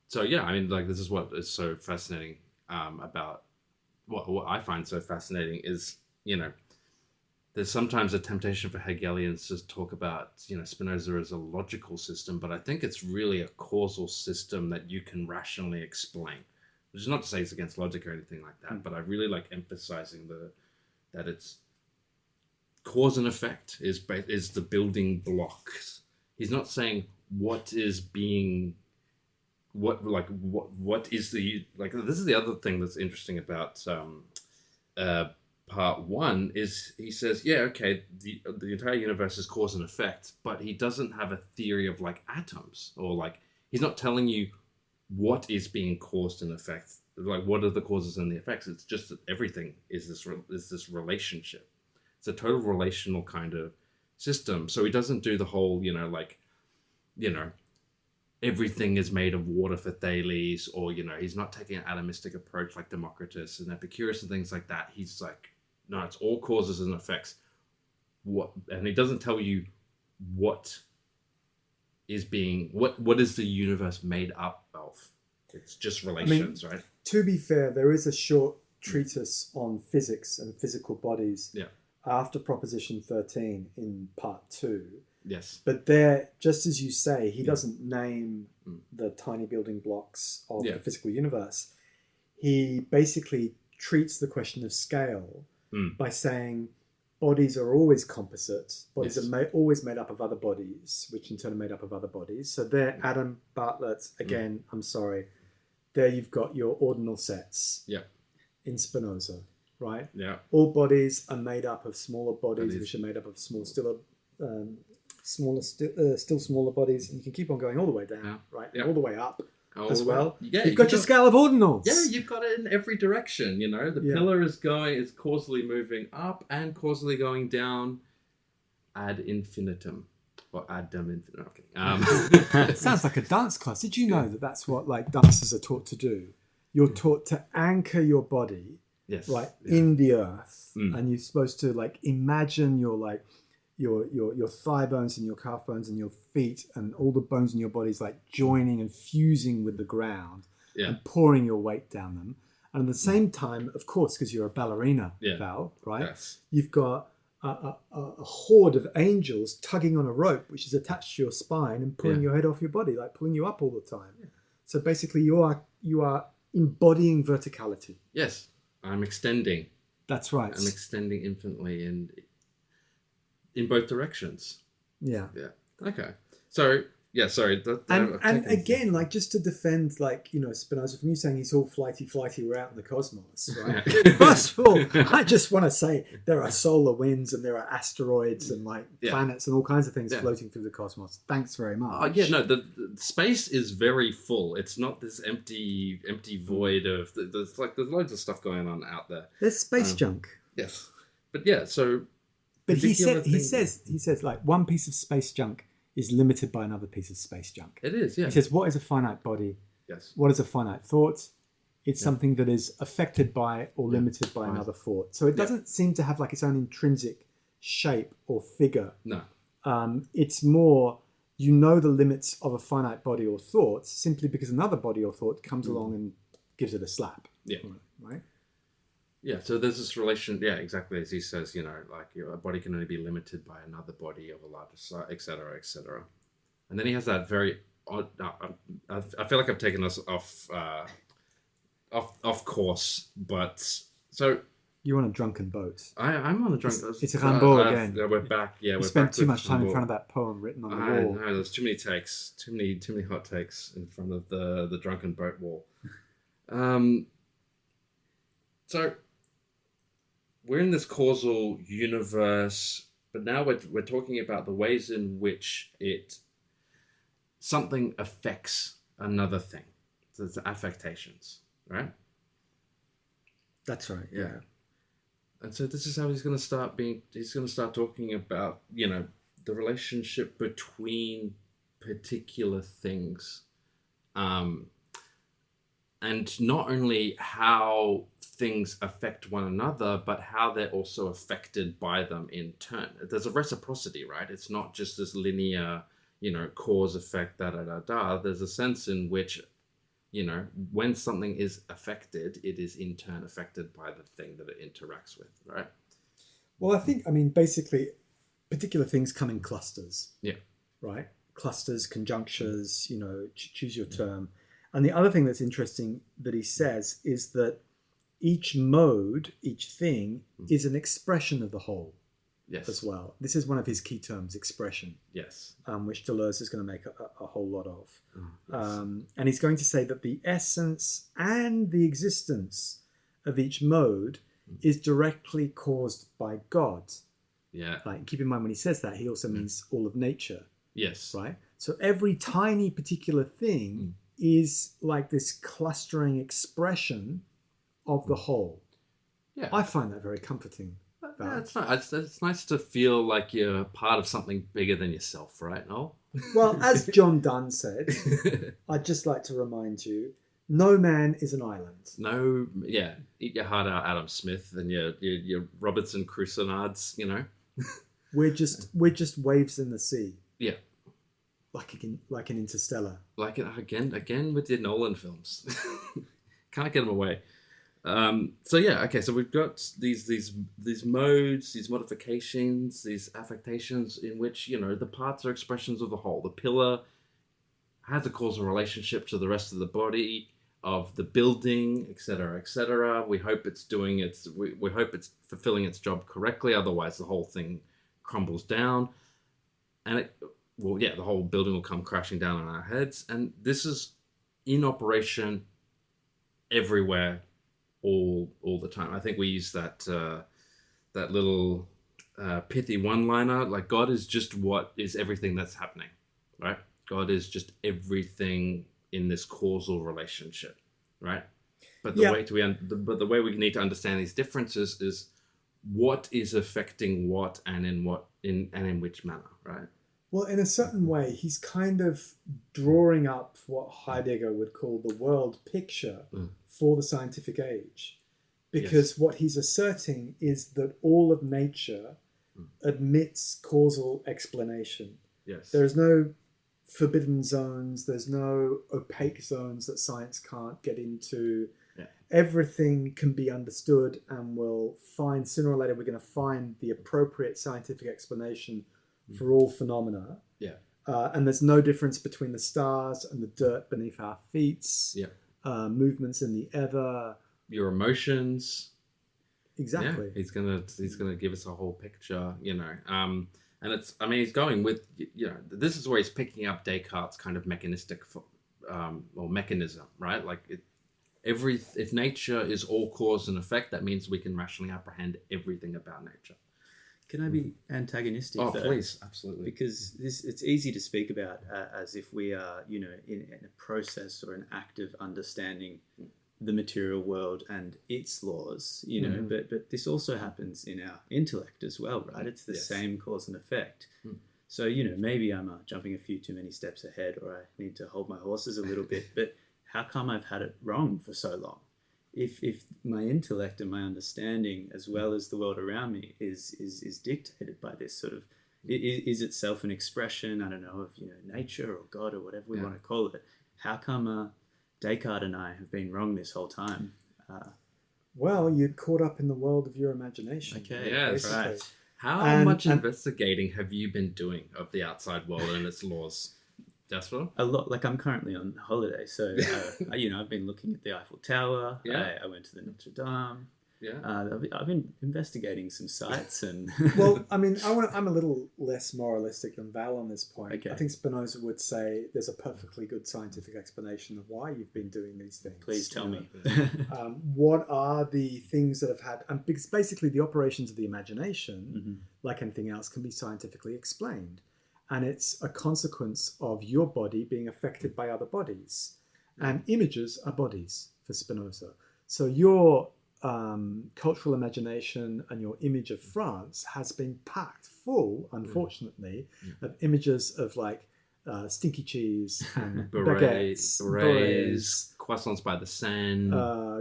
So yeah, I mean, like this is what is so fascinating about what I find so fascinating is, there's sometimes a temptation for Hegelians to talk about, Spinoza as a logical system, but I think it's really a causal system that you can rationally explain. Which is not to say it's against logic or anything like that, but I really like emphasizing that it's cause and effect is the building blocks. He's not saying what is being, what is the, like, this is the other thing that's interesting about part 1 is he says, the entire universe is cause and effect, but he doesn't have a theory of like atoms or like, he's not telling you what is being caused and effect, like what are the causes and the effects. It's just that everything is this relationship. It's a total relational kind of system. So he doesn't do the whole everything is made of water for Thales, or he's not taking an atomistic approach like Democritus and Epicurus and things like that. He's like, no, it's all causes and effects. And he doesn't tell you what is the universe made up of. It's just relations, right? To be fair, there is a short treatise on physics and physical bodies after Proposition 13 in part 2. Yes. But there, just as you say, he doesn't name the tiny building blocks of the physical universe. He basically treats the question of scale by saying bodies are always composite. Bodies are always made up of other bodies, which in turn are made up of other bodies. So there, Adam Bartlett, again, I'm sorry, there you've got your ordinal sets in Spinoza, right? Yeah. All bodies are made up of smaller bodies, which are made up of still smaller bodies, and you can keep on going all the way down, right? And all the way up as well. Yeah, you've got your scale of ordinals. Yeah, you've got it in every direction. The pillar is causally moving up and causally going down ad infinitum. Or ad dem infinitum. Okay. It sounds like a dance class. Did you know that that's what like dancers are taught to do? You're taught to anchor your body in the earth, and you're supposed to like imagine your like your thigh bones and your calf bones and your feet and all the bones in your body is like joining and fusing with the ground and pouring your weight down them. And at the same time, of course, because you're a ballerina, Val, right? Yes. You've got a horde of angels tugging on a rope, which is attached to your spine and pulling your head off your body, like pulling you up all the time. Yeah. So basically, you are embodying verticality. Yes, I'm extending. That's right. I'm extending infinitely and in both directions. Yeah. Yeah. Okay. So yeah, sorry. And again, like just to defend, like Spinoza from you saying he's all flighty, we're out in the cosmos, right? First of all, I just want to say there are solar winds and there are asteroids and like planets and all kinds of things floating through the cosmos. Thanks very much. The space is very full. It's not this empty void of there's loads of stuff going on out there. There's space junk. Yes, but yeah, so. But he says like one piece of space junk is limited by another piece of space junk. It is, yeah. He says, what is a finite body? Yes. What is a finite thought? It's something that is affected by or limited by another thought. So it doesn't seem to have like its own intrinsic shape or figure. No. It's more, you know, the limits of a finite body or thought simply because another body or thought comes along and gives it a slap. Yeah. Right? Yeah, so there's this relation, exactly as he says, like your body can only be limited by another body of a larger size, et cetera, et cetera. And then he has that very odd, I feel like I've taken us off course, but so... You're on a drunken boat. I'm on a drunken boat. It's Rimbaud again. We're back, You we're spent back too much time in front of that poem written on the wall. I know, there's too many takes, too many hot takes in front of the drunken boat wall. So... we're in this causal universe, but now we're talking about the ways in which something affects another thing. So it's affectations, right? That's right. Yeah. And so this is how he's going to start talking about, the relationship between particular things. And not only how things affect one another, but how they're also affected by them in turn. There's a reciprocity, right? It's not just this linear, cause, effect, da-da-da-da. There's a sense in which, when something is affected, it is in turn affected by the thing that it interacts with, right? Well, basically, particular things come in clusters. Yeah. Right? Clusters, conjunctures, choose your term. And the other thing that's interesting that he says is that each mode, each thing, is an expression of the whole. Yes. As well. This is one of his key terms, expression. Yes. Which Deleuze is going to make a whole lot of. Yes. And he's going to say that the essence and the existence of each mode is directly caused by God. Yeah. Like, keep in mind when he says that, he also means all of nature. Yes. Right? So every tiny particular thing is like this clustering expression of the whole. Yeah. I find that very comforting. Yeah, it's nice to feel like you're part of something bigger than yourself, right, Noel? Well, as John Donne said, I'd just like to remind you, no man is an island. No, yeah, eat your heart out, Adam Smith, and your Robertson Crusoe, We're just waves in the sea. Yeah. Like an Interstellar. Like again with your Nolan films. Can't get them away. So we've got these modes, these modifications, these affectations in which, the parts are expressions of the whole. The pillar has a causal relationship to the rest of the body, of the building, etc., etc. We hope it's we hope it's fulfilling its job correctly, otherwise the whole thing crumbles down. And the whole building will come crashing down on our heads. And this is in operation everywhere, all the time. I think we use that little pithy one-liner, like God is just what is everything that's happening, right? God is just everything in this causal relationship, right? But the way we need to understand these differences is what is affecting what and in which manner, right? Well, in a certain way, he's kind of drawing up what Heidegger would call the world picture for the scientific age. Because what he's asserting is that all of nature admits causal explanation. Yes. There's no forbidden zones. There's no opaque zones that science can't get into. Yeah. Everything can be understood, and we'll find, sooner or later, we're going to find the appropriate scientific explanation for all phenomena. Yeah. And there's no difference between the stars and the dirt beneath our feet. Yeah. Movements in the ether. Your emotions. Exactly. Yeah. He's gonna give us a whole picture, and he's going with, this is where he's picking up Descartes' kind of mechanistic or mechanism, right? Like if nature is all cause and effect, that means we can rationally apprehend everything about nature. Can I be antagonistic? Oh, please, absolutely. Because it's easy to speak about as if we are, in a process or an act of understanding the material world and its laws, but this also happens in our intellect as well, right? It's the same cause and effect. So, maybe I'm jumping a few too many steps ahead, or I need to hold my horses a little bit. But how come I've had it wrong for so long? If my intellect and my understanding, as well as the world around me, is dictated by this sort of, is itself an expression, I don't know, of nature or God or whatever we want to call it. How come Descartes and I have been wrong this whole time? Well, you're caught up in the world of your imagination. Okay, yes, basically. right. How much investigating have you been doing of the outside world and its laws, Jasper? A lot. Like, I'm currently on holiday, so I've been looking at the Eiffel Tower. Yeah. I went to the Notre Dame. Yeah. I've been investigating some sites and. Well, I mean, I'm a little less moralistic than Val on this point. Okay. I think Spinoza would say there's a perfectly good scientific explanation of why you've been doing these things. Please tell me. What are the things that have had... And because basically the operations of the imagination, like anything else, can be scientifically explained. And it's a consequence of your body being affected by other bodies. And images are bodies for Spinoza. So your cultural imagination and your image of France has been packed full, unfortunately, of images of like stinky cheese and berets, berets, croissants by the Seine,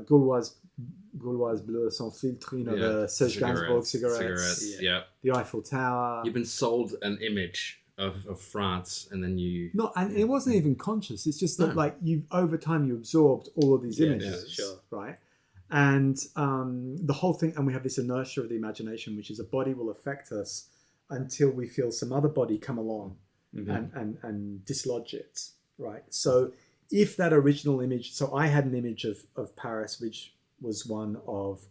Gauloise bleu sans filtre, the Serge Gainsbourg cigarettes, the Eiffel Tower. You've been sold an image of France, and then you... And it wasn't even conscious. It's just that like over time you absorbed all of these images, right? And the whole thing, and we have this inertia of the imagination, which is a body will affect us until we feel some other body come along and dislodge it, right? So if that original image, so I had an image of Paris, which was one of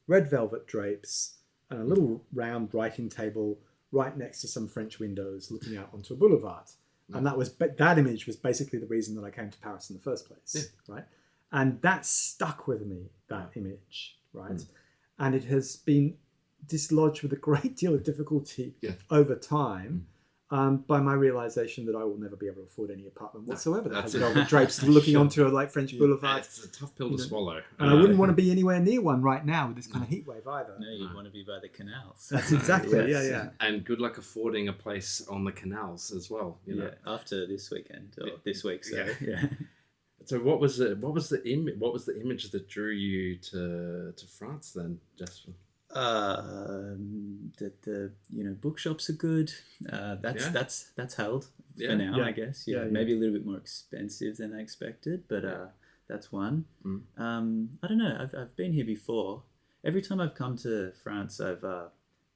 red velvet drapes and a little round writing table right next to some French windows looking out onto a boulevard. And that image was basically the reason that I came to Paris in the first place, right? And that stuck with me, that image, right? And it has been dislodged with a great deal of difficulty over time by my realization that I will never be able to afford any apartment whatsoever that has velvet drapes looking onto a like French boulevard. It's a tough pill to swallow. And I wouldn't want to be anywhere near one right now with this kind of heat wave either. No, you'd want to be by the canals. That's exactly, yeah. And good luck affording a place on the canals as well. You know? After this weekend or this week, so So what was the image that drew you to France then, Jasper? That the bookshops are good. That's held for now, I guess. Maybe a little bit more expensive than I expected, but that's one. I don't know. I've been here before. Every time I've come to France, I've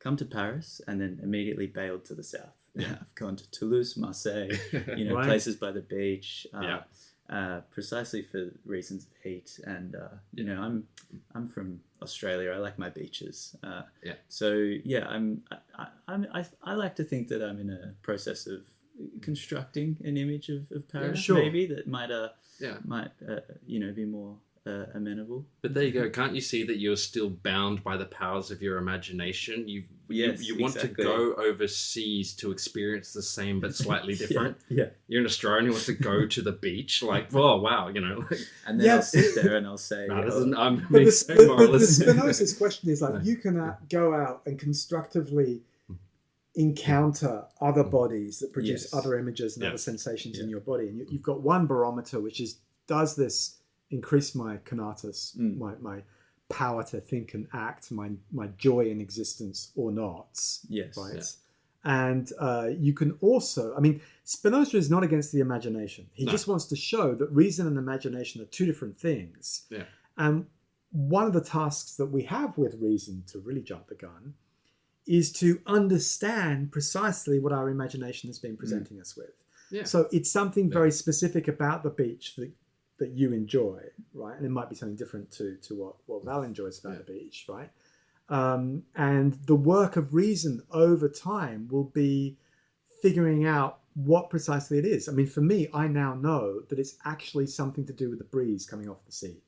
come to Paris and then immediately bailed to the south. I've gone to Toulouse, Marseille, places by the beach. Precisely for reasons of heat, and I'm from Australia. I like my beaches. So I like to think that I'm in a process of constructing an image of Paris, maybe that might be more amenable. But there you go. Can't you see that you're still bound by the powers of your imagination? You want to go overseas to experience the same but slightly different. You're an Australian who wants to go to the beach. Like, oh wow, And then I'll sit there and I'll say, but the Spinoza's question is like, you can go out and constructively encounter other bodies that produce other images and other sensations in your body, and you've got one barometer, which is, does this increase my conatus, my power to think and act, my joy in existence or not? And you can also, Spinoza is not against the imagination. He just wants to show that reason and imagination are two different things. And one of the tasks that we have with reason, to really jump the gun, is to understand precisely what our imagination has been presenting us with. So it's something very specific about the beach that you enjoy, right? And it might be something different to what Val enjoys about the beach, right? And the work of reason over time will be figuring out what precisely it is. For me, I now know that it's actually something to do with the breeze coming off the sea.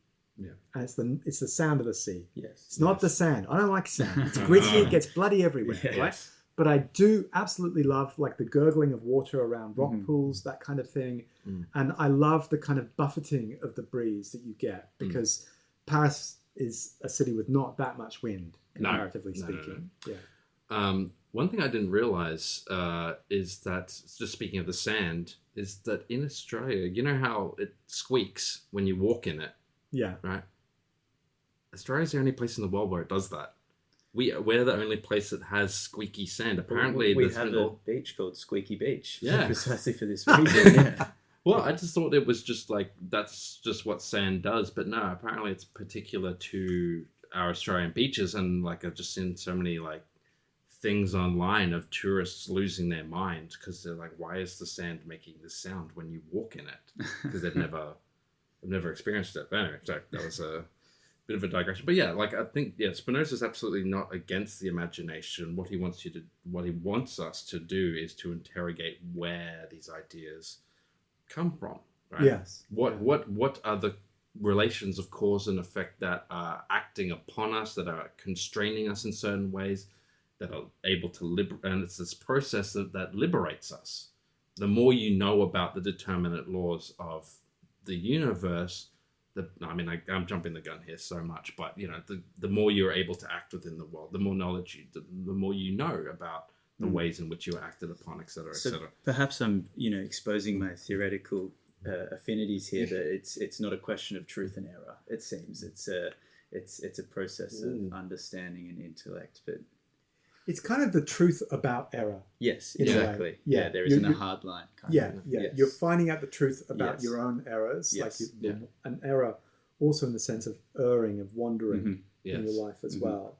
And it's the sound of the sea. It's not the sand. I don't like sand. It's gritty, it gets bloody everywhere, right? But I do absolutely love like the gurgling of water around rock pools, that kind of thing. And I love the kind of buffeting of the breeze that you get, because Paris is a city with not that much wind, comparatively speaking. One thing I didn't realize is that, just speaking of the sand, is that in Australia, you know how it squeaks when you walk in it, Yeah. right? Australia's the only place in the world where it does that. We're the only place that has squeaky sand. Apparently, we there's have been a beach called Squeaky Beach. Yeah. Precisely for this reason. Yeah. Well, I just thought it was just like, that's just what sand does. But no, apparently it's particular to our Australian beaches. And like, I've just seen so many like things online of tourists losing their mind because they're like, why is the sand making this sound when you walk in it? Because they've never experienced it. But anyway, so that was a bit of a digression. But yeah, like I think, yeah, Spinoza's absolutely not against the imagination. What he wants us to do is to interrogate where these ideas come from, right? Yes. What are the relations of cause and effect that are acting upon us, that are constraining us in certain ways, that are able to liberate, and it's this process that liberates us. The more you know about the determinate laws of the universe, I'm jumping the gun here so much, but you know, the more you're able to act within the world, the more knowledge the more you know about the ways in which you are acted upon, etc., etc. Perhaps I'm, exposing my theoretical affinities here, but it's not a question of truth and error. It seems it's a process of understanding and intellect, but it's kind of the truth about error. Yes, in a way. exactly. Yeah, there isn't a hard line. Yeah. Yes. You're finding out the truth about Yes. your own errors, Yes. an error also in the sense of erring, of wandering in your life as well.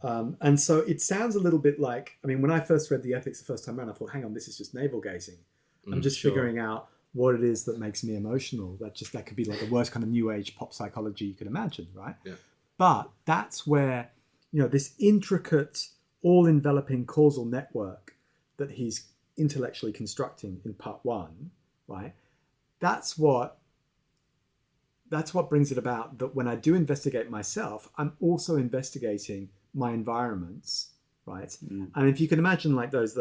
And so it sounds a little bit like, when I first read The Ethics the first time around, I thought, hang on, this is just navel gazing. I'm just figuring out what it is that makes me emotional. That could be like the worst kind of new age pop psychology you could imagine, right? Yeah. But that's where, this intricate, all-enveloping causal network that he's intellectually constructing in part one, right? That's what brings it about, that when I do investigate myself, I'm also investigating my environments, right? And if you can imagine like those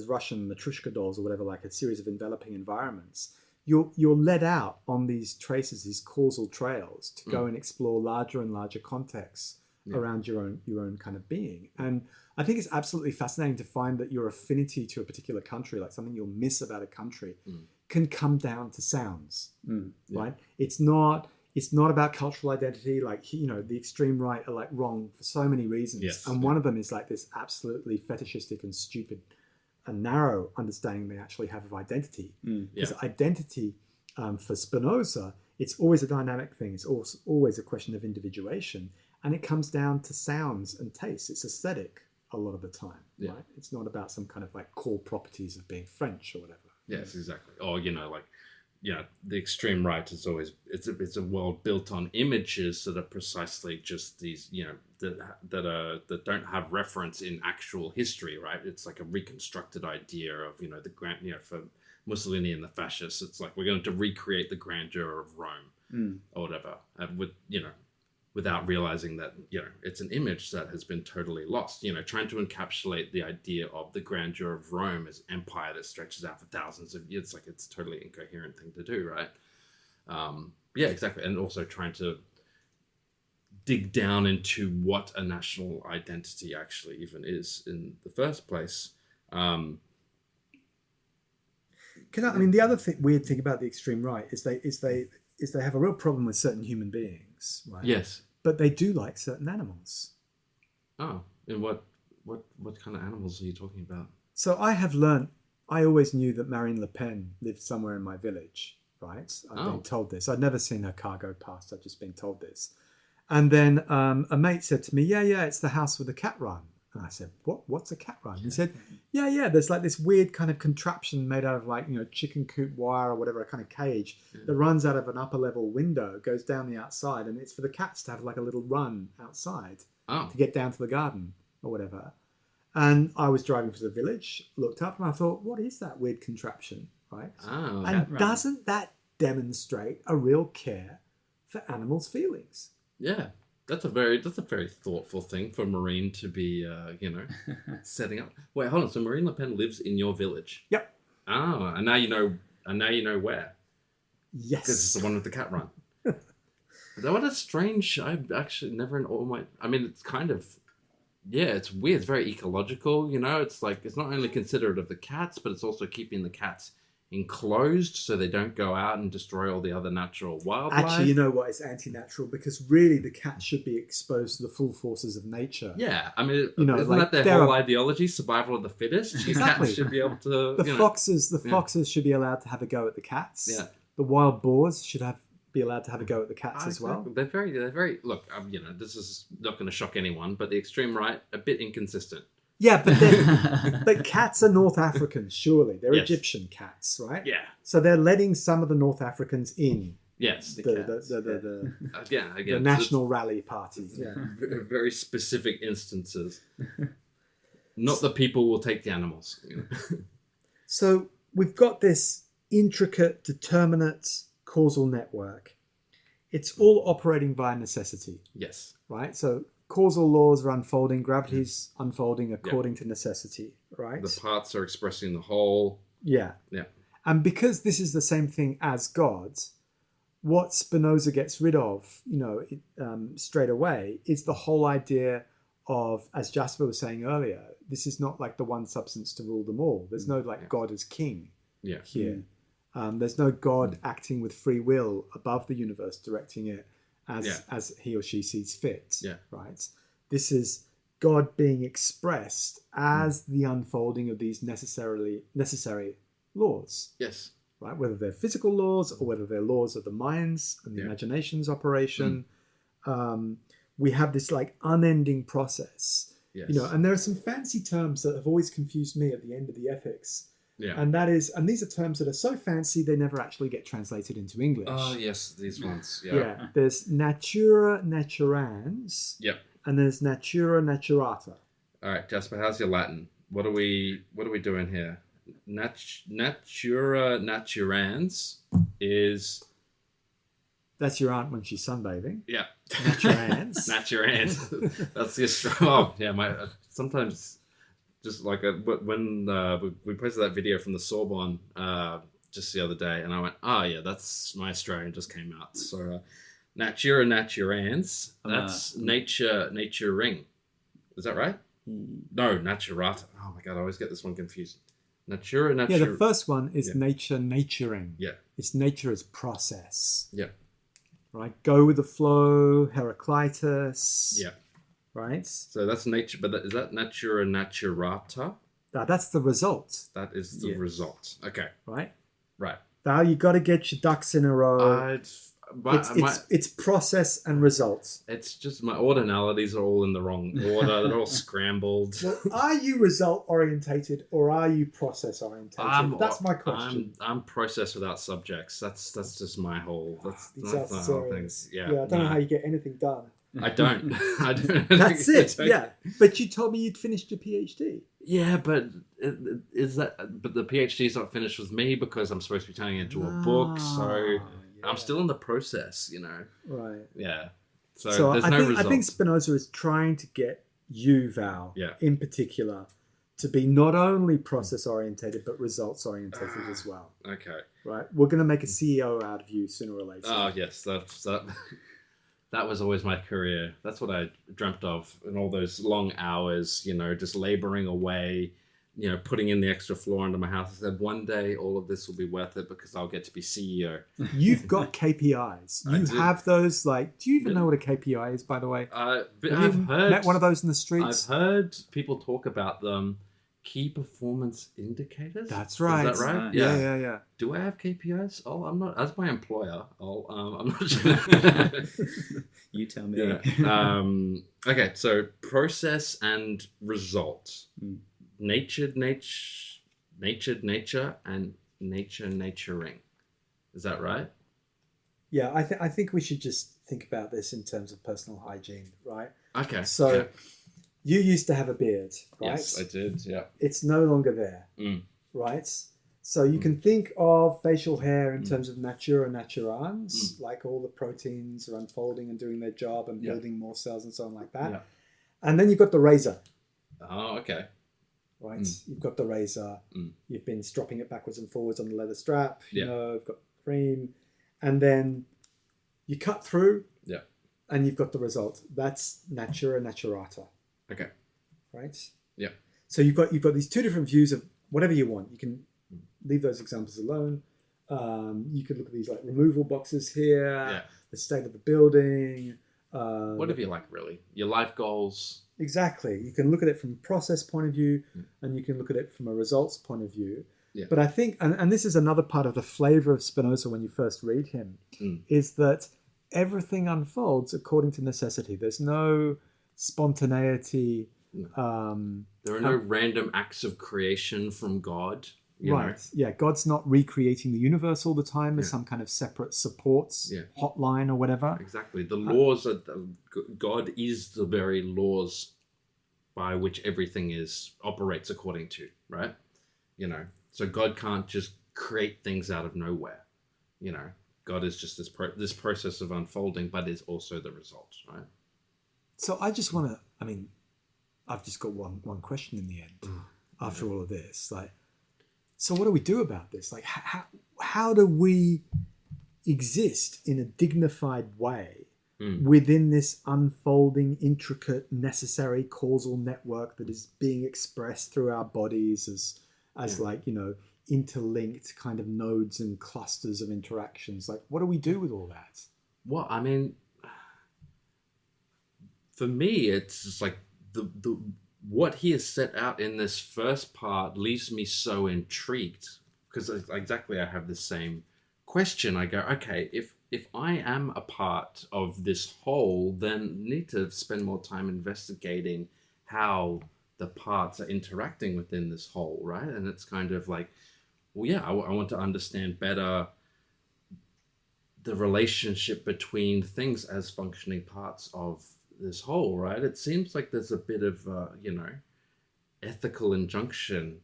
Russian Matryoshka dolls or whatever, like a series of enveloping environments, you're led out on these traces, these causal trails, to go and explore larger and larger contexts around your own kind of being. And I think it's absolutely fascinating to find that your affinity to a particular country, like something you'll miss about a country, can come down to sounds, right? It's not about cultural identity. Like, the extreme right are like wrong for so many reasons. Yes. And one of them is like this absolutely fetishistic and stupid and narrow understanding they actually have of identity. Because identity, for Spinoza, it's always a dynamic thing. It's also always a question of individuation. And it comes down to sounds and tastes. It's aesthetic a lot of the time, right? It's not about some kind of like core properties of being French or whatever. Yes, exactly. Or, the extreme right is always, it's a world built on images that are precisely just these, that don't have reference in actual history, right? It's like a reconstructed idea of, the grand, for Mussolini and the fascists, it's like we're going to recreate the grandeur of Rome or whatever, without realizing that, it's an image that has been totally lost. Trying to encapsulate the idea of the grandeur of Rome as empire that stretches out for thousands of years, like it's a totally incoherent thing to do, right? Yeah, exactly. And also trying to dig down into what a national identity actually even is in the first place. The other weird thing about the extreme right is they have a real problem with certain human beings, right? Yes. But they do like certain animals. Oh, and what kind of animals are you talking about? So I always knew that Marine Le Pen lived somewhere in my village, right? I've been told this. I'd never seen her car go past. I've just been told this. And then a mate said to me, yeah, it's the house with the cat run. And I said, what's a cat run? He said, yeah, there's like this weird kind of contraption made out of like, chicken coop wire or whatever, a kind of cage that runs out of an upper level window, goes down the outside, and it's for the cats to have like a little run outside to get down to the garden or whatever. And I was driving through the village, looked up, and I thought, what is that weird contraption, right? Oh, and doesn't that demonstrate a real care for animals' feelings? Yeah. That's a very thoughtful thing for Marine to be, setting up. Wait, hold on. So Marine Le Pen lives in your village? Yep. Oh, and now you know where. Yes. Because it's the one with the cat run. What a strange. I've actually never in all my. It's kind of yeah, it's weird. It's very ecological, you know. It's like it's not only considerate of the cats, but it's also keeping the cats enclosed so they don't go out and destroy all the other natural wildlife. Actually, you know what? It's anti-natural because really the cat should be exposed to the full forces of nature. Yeah, I mean, You know, isn't like, that their there whole are- ideology? Survival of the fittest. Exactly. Cats should be able to. The you know, foxes should be allowed to have a go at the cats. Yeah. The wild boars should be allowed to have a go at the cats as well. They're very. Look, you know, this is not going to shock anyone, but the extreme right a bit inconsistent. Yeah, but cats are North Africans, surely. They're Yes. Egyptian cats, right? Yeah. So they're letting some of the North Africans in Yes. the Again, National Rally Party. Yeah. very specific instances. Not the people will take the animals. You know? So we've got this intricate, determinate causal network. It's all operating by necessity, Yes. right? So causal laws are unfolding, gravity's unfolding according to necessity, right? The parts are expressing the whole. Yeah. Yeah. And because this is the same thing as God, what Spinoza gets rid of, straight away, is the whole idea of, as Jasper was saying earlier, this is not like the one substance to rule them all. There's no God as king here. There's no God acting with free will above the universe, directing it as he or she sees fit. Yeah. Right. This is God being expressed as the unfolding of these necessary laws. Yes. Right, whether they're physical laws or whether they're laws of the minds and the imagination's operation, we have this like unending process. Yes. And there are some fancy terms that have always confused me at the end of the ethics. Yeah. And these are terms that are so fancy they never actually get translated into English. Oh yes, these ones. Yeah. Yeah. There's natura naturans. Yep. And there's natura naturata. All right, Jasper, how's your Latin? What are we doing here? Natura naturans is. That's your aunt when she's sunbathing. Yeah. Naturans. Naturans. That's the oh yeah. Sometimes just like when we posted that video from the Sorbonne just the other day, and I went, oh yeah, that's my Australian just came out. So natura naturans. That's naturing. Is that right? No, naturata. Oh my god, I always get this one confused. Natura. Yeah, the first one is nature naturing. Yeah. It's nature as process. Yeah. Right? Go with the flow, Heraclitus. Yeah. Right? So that's nature, but is that natura naturata? That's the result. That is the result. Okay. Right? Right. Now you got to get your ducks in a row. It's process and results. It's just my ordinalities are all in the wrong order. They're all scrambled. Well, are you result orientated or are you process orientated? That's my question. I'm process without subjects. That's just my whole. That's my whole thing. Yeah. I don't know how you get anything done. I don't. That's it. Yeah. But you told me you'd finished your PhD. Yeah, but But the PhD's not finished with me because I'm supposed to be turning it into a book. So I'm still in the process. Right. Yeah. So there's no result. I think Spinoza is trying to get you, Val, in particular, to be not only process orientated but results orientated as well. Okay. Right. We're going to make a CEO out of you sooner or later. Oh yes, that was always my career. That's what I dreamt of in all those long hours, just laboring away, putting in the extra floor under my house. I said, one day all of this will be worth it because I'll get to be CEO. You've got KPIs. You have those, do you even know what a KPI is, by the way? I've heard, met one of those in the streets? I've heard people talk about them. Key performance indicators? That's right. Is that right? Yeah. Do I have KPIs? Oh, I'm not. As my employer, I'm not sure. You tell me. Yeah. Okay, so process and result. Natured nature, and nature naturing. Is that right? Yeah, I think we should just think about this in terms of personal hygiene, right? Okay. So you used to have a beard, right? Yes, I did, yeah. It's no longer there, right? So you can think of facial hair in terms of natura naturans, like all the proteins are unfolding and doing their job and building more cells and so on like that. Yeah. And then you've got the razor. Oh, okay. Right? You've got the razor. You've been stropping it backwards and forwards on the leather strap. You've got cream. And then you cut through. Yeah. And you've got the result. That's natura naturata. Okay. right? Yeah. So you've got these two different views of whatever you want. You can leave those examples alone. You could look at these like removal boxes here, the state of the building. Whatever you like, really. Your life goals. Exactly. You can look at it from a process point of view, and you can look at it from a results point of view. Yeah. But I think, and this is another part of the flavor of Spinoza when you first read him, is that everything unfolds according to necessity. There's no spontaneity. There are no random acts of creation from God. You know? Yeah, God's not recreating the universe all the time as some kind of separate supports hotline or whatever. Exactly. The laws of God is the very laws by which everything operates according to, right? You know, so God can't just create things out of nowhere. You know, God is just this process of unfolding, but is also the result, right? So I just want to, I mean, I've just got one question in the end after all of this. Like, so what do we do about this? Like, how do we exist in a dignified way within this unfolding, intricate, necessary causal network that is being expressed through our bodies as like, you know, interlinked kind of nodes and clusters of interactions? Like, what do we do with all that? Well, I mean, for me, it's just like the what he has set out in this first part leaves me so intrigued, because exactly I have the same question. I go, okay, if I am a part of this whole, then need to spend more time investigating how the parts are interacting within this whole, right? And it's kind of like, well, yeah, I want to understand better the relationship between things as functioning parts of this whole, right? It seems like there's a bit of, ethical injunction,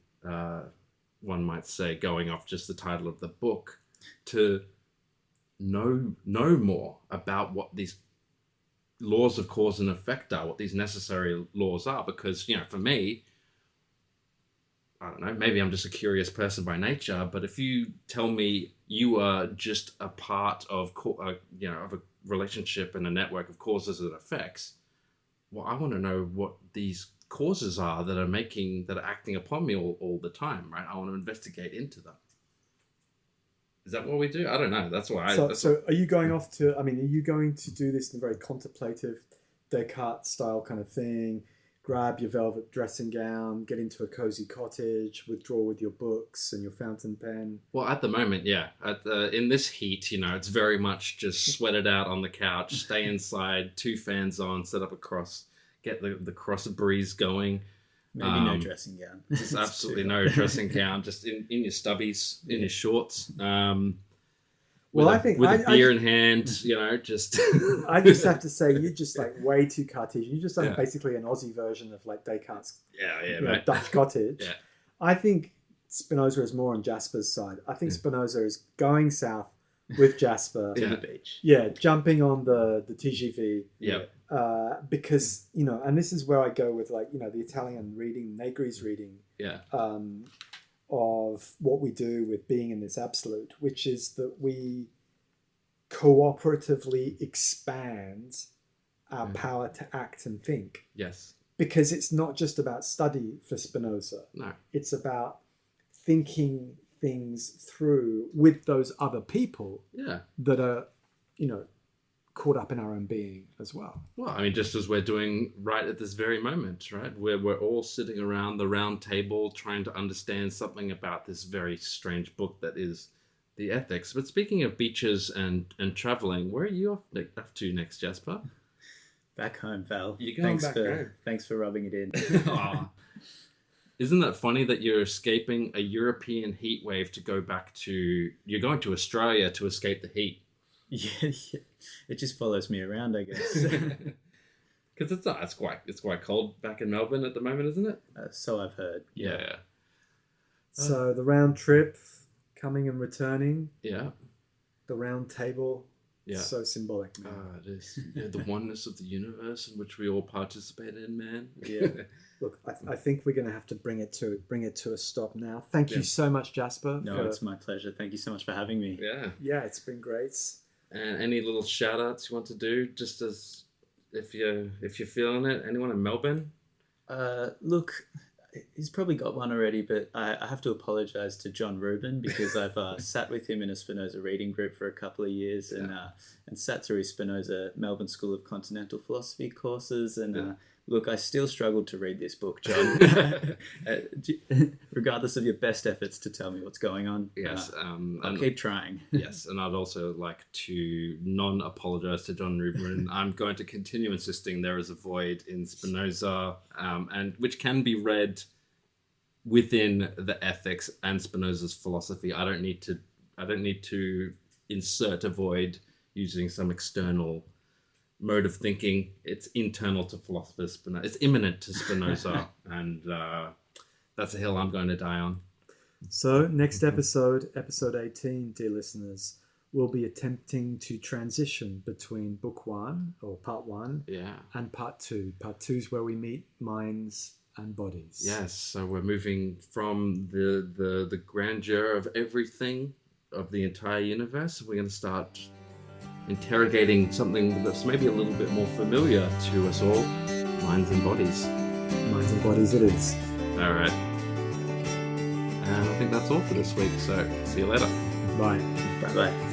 one might say, going off just the title of the book, to know more about what these laws of cause and effect are, what these necessary laws are. Because, you know, for me, I don't know, maybe I'm just a curious person by nature, but if you tell me you are just a part of, of a relationship and a network of causes and effects, well, I want to know what these causes are that are acting upon me all the time, right? I want to investigate into them. Is that what we do? I don't know. That's why. So are you going off to? I mean, are you going to do this in a very contemplative, Descartes style kind of thing? Grab your velvet dressing gown, get into a cozy cottage, withdraw with your books and your fountain pen. Well, at the moment, yeah. In this heat, you know, it's very much just sweat it out on the couch, stay inside, 2 fans on, set up a cross, get the cross breeze going. Maybe no dressing gown. Just absolutely no dressing gown. Just in your stubbies, in your shorts. With a beer in hand, you know, just. I just have to say, you're just like way too Cartesian. You're just like basically an Aussie version of like Descartes' Dutch cottage. Yeah. I think Spinoza is more on Jasper's side. I think Spinoza is going south with Jasper to the beach. Yeah, jumping on the TGV. Yeah. Because, you know, and this is where I go with, like, you know, the Italian reading, Negri's reading of what we do with being in this absolute, which is that we cooperatively expand our power to act and think. Yes. Because it's not just about study for Spinoza. No. It's about thinking things through with those other people that are, you know, caught up in our own being as well. Well, I mean, just as we're doing right at this very moment, right? We're all sitting around the round table trying to understand something about this very strange book that is the Ethics. But speaking of beaches and traveling, where are you off to next, Jasper? Back home, Val. You're going back home. Thanks for rubbing it in. Isn't that funny that you're escaping a European heat wave to go back to... You're going to Australia to escape the heat. Yeah. It just follows me around, I guess. Because it's quite cold back in Melbourne at the moment, isn't it? So I've heard. Yeah. So the round trip, coming and returning. Yeah. The round table. Yeah. So symbolic. It is. Yeah, the oneness of the universe in which we all participate in, man. Yeah. Look, I think we're going to have to bring it to a stop now. Thank you so much, Jasper. No, it's my pleasure. Thank you so much for having me. Yeah. Yeah, it's been great. And any little shout outs you want to do, just as if you're feeling it? Anyone in Melbourne? Look, he's probably got one already, but I have to apologise to John Rubin because I've sat with him in a Spinoza reading group for a couple of years and sat through his Spinoza Melbourne School of Continental Philosophy courses. And look, I still struggled to read this book, John, regardless of your best efforts to tell me what's going on. Yes. I'll keep trying. Yes, and I'd also like to non-apologise to John Rubin. I'm going to continue insisting there is a void in Spinoza, and which can be read within the ethics and Spinoza's philosophy. I don't need to insert a void using some external mode of thinking. It's internal to philosophers. It's immanent to Spinoza, and that's a hill I'm going to die on. So next episode 18, dear listeners, we'll be attempting to transition between book 1 or part 1 and part 2. Part 2 is where we meet minds and bodies. Yes, so we're moving from the grandeur of everything, of the entire universe. We're going to start interrogating something that's maybe a little bit more familiar to us all: minds and bodies. Minds and bodies it is. All right. And I think that's all for this week, so see you later. Bye. Bye-bye.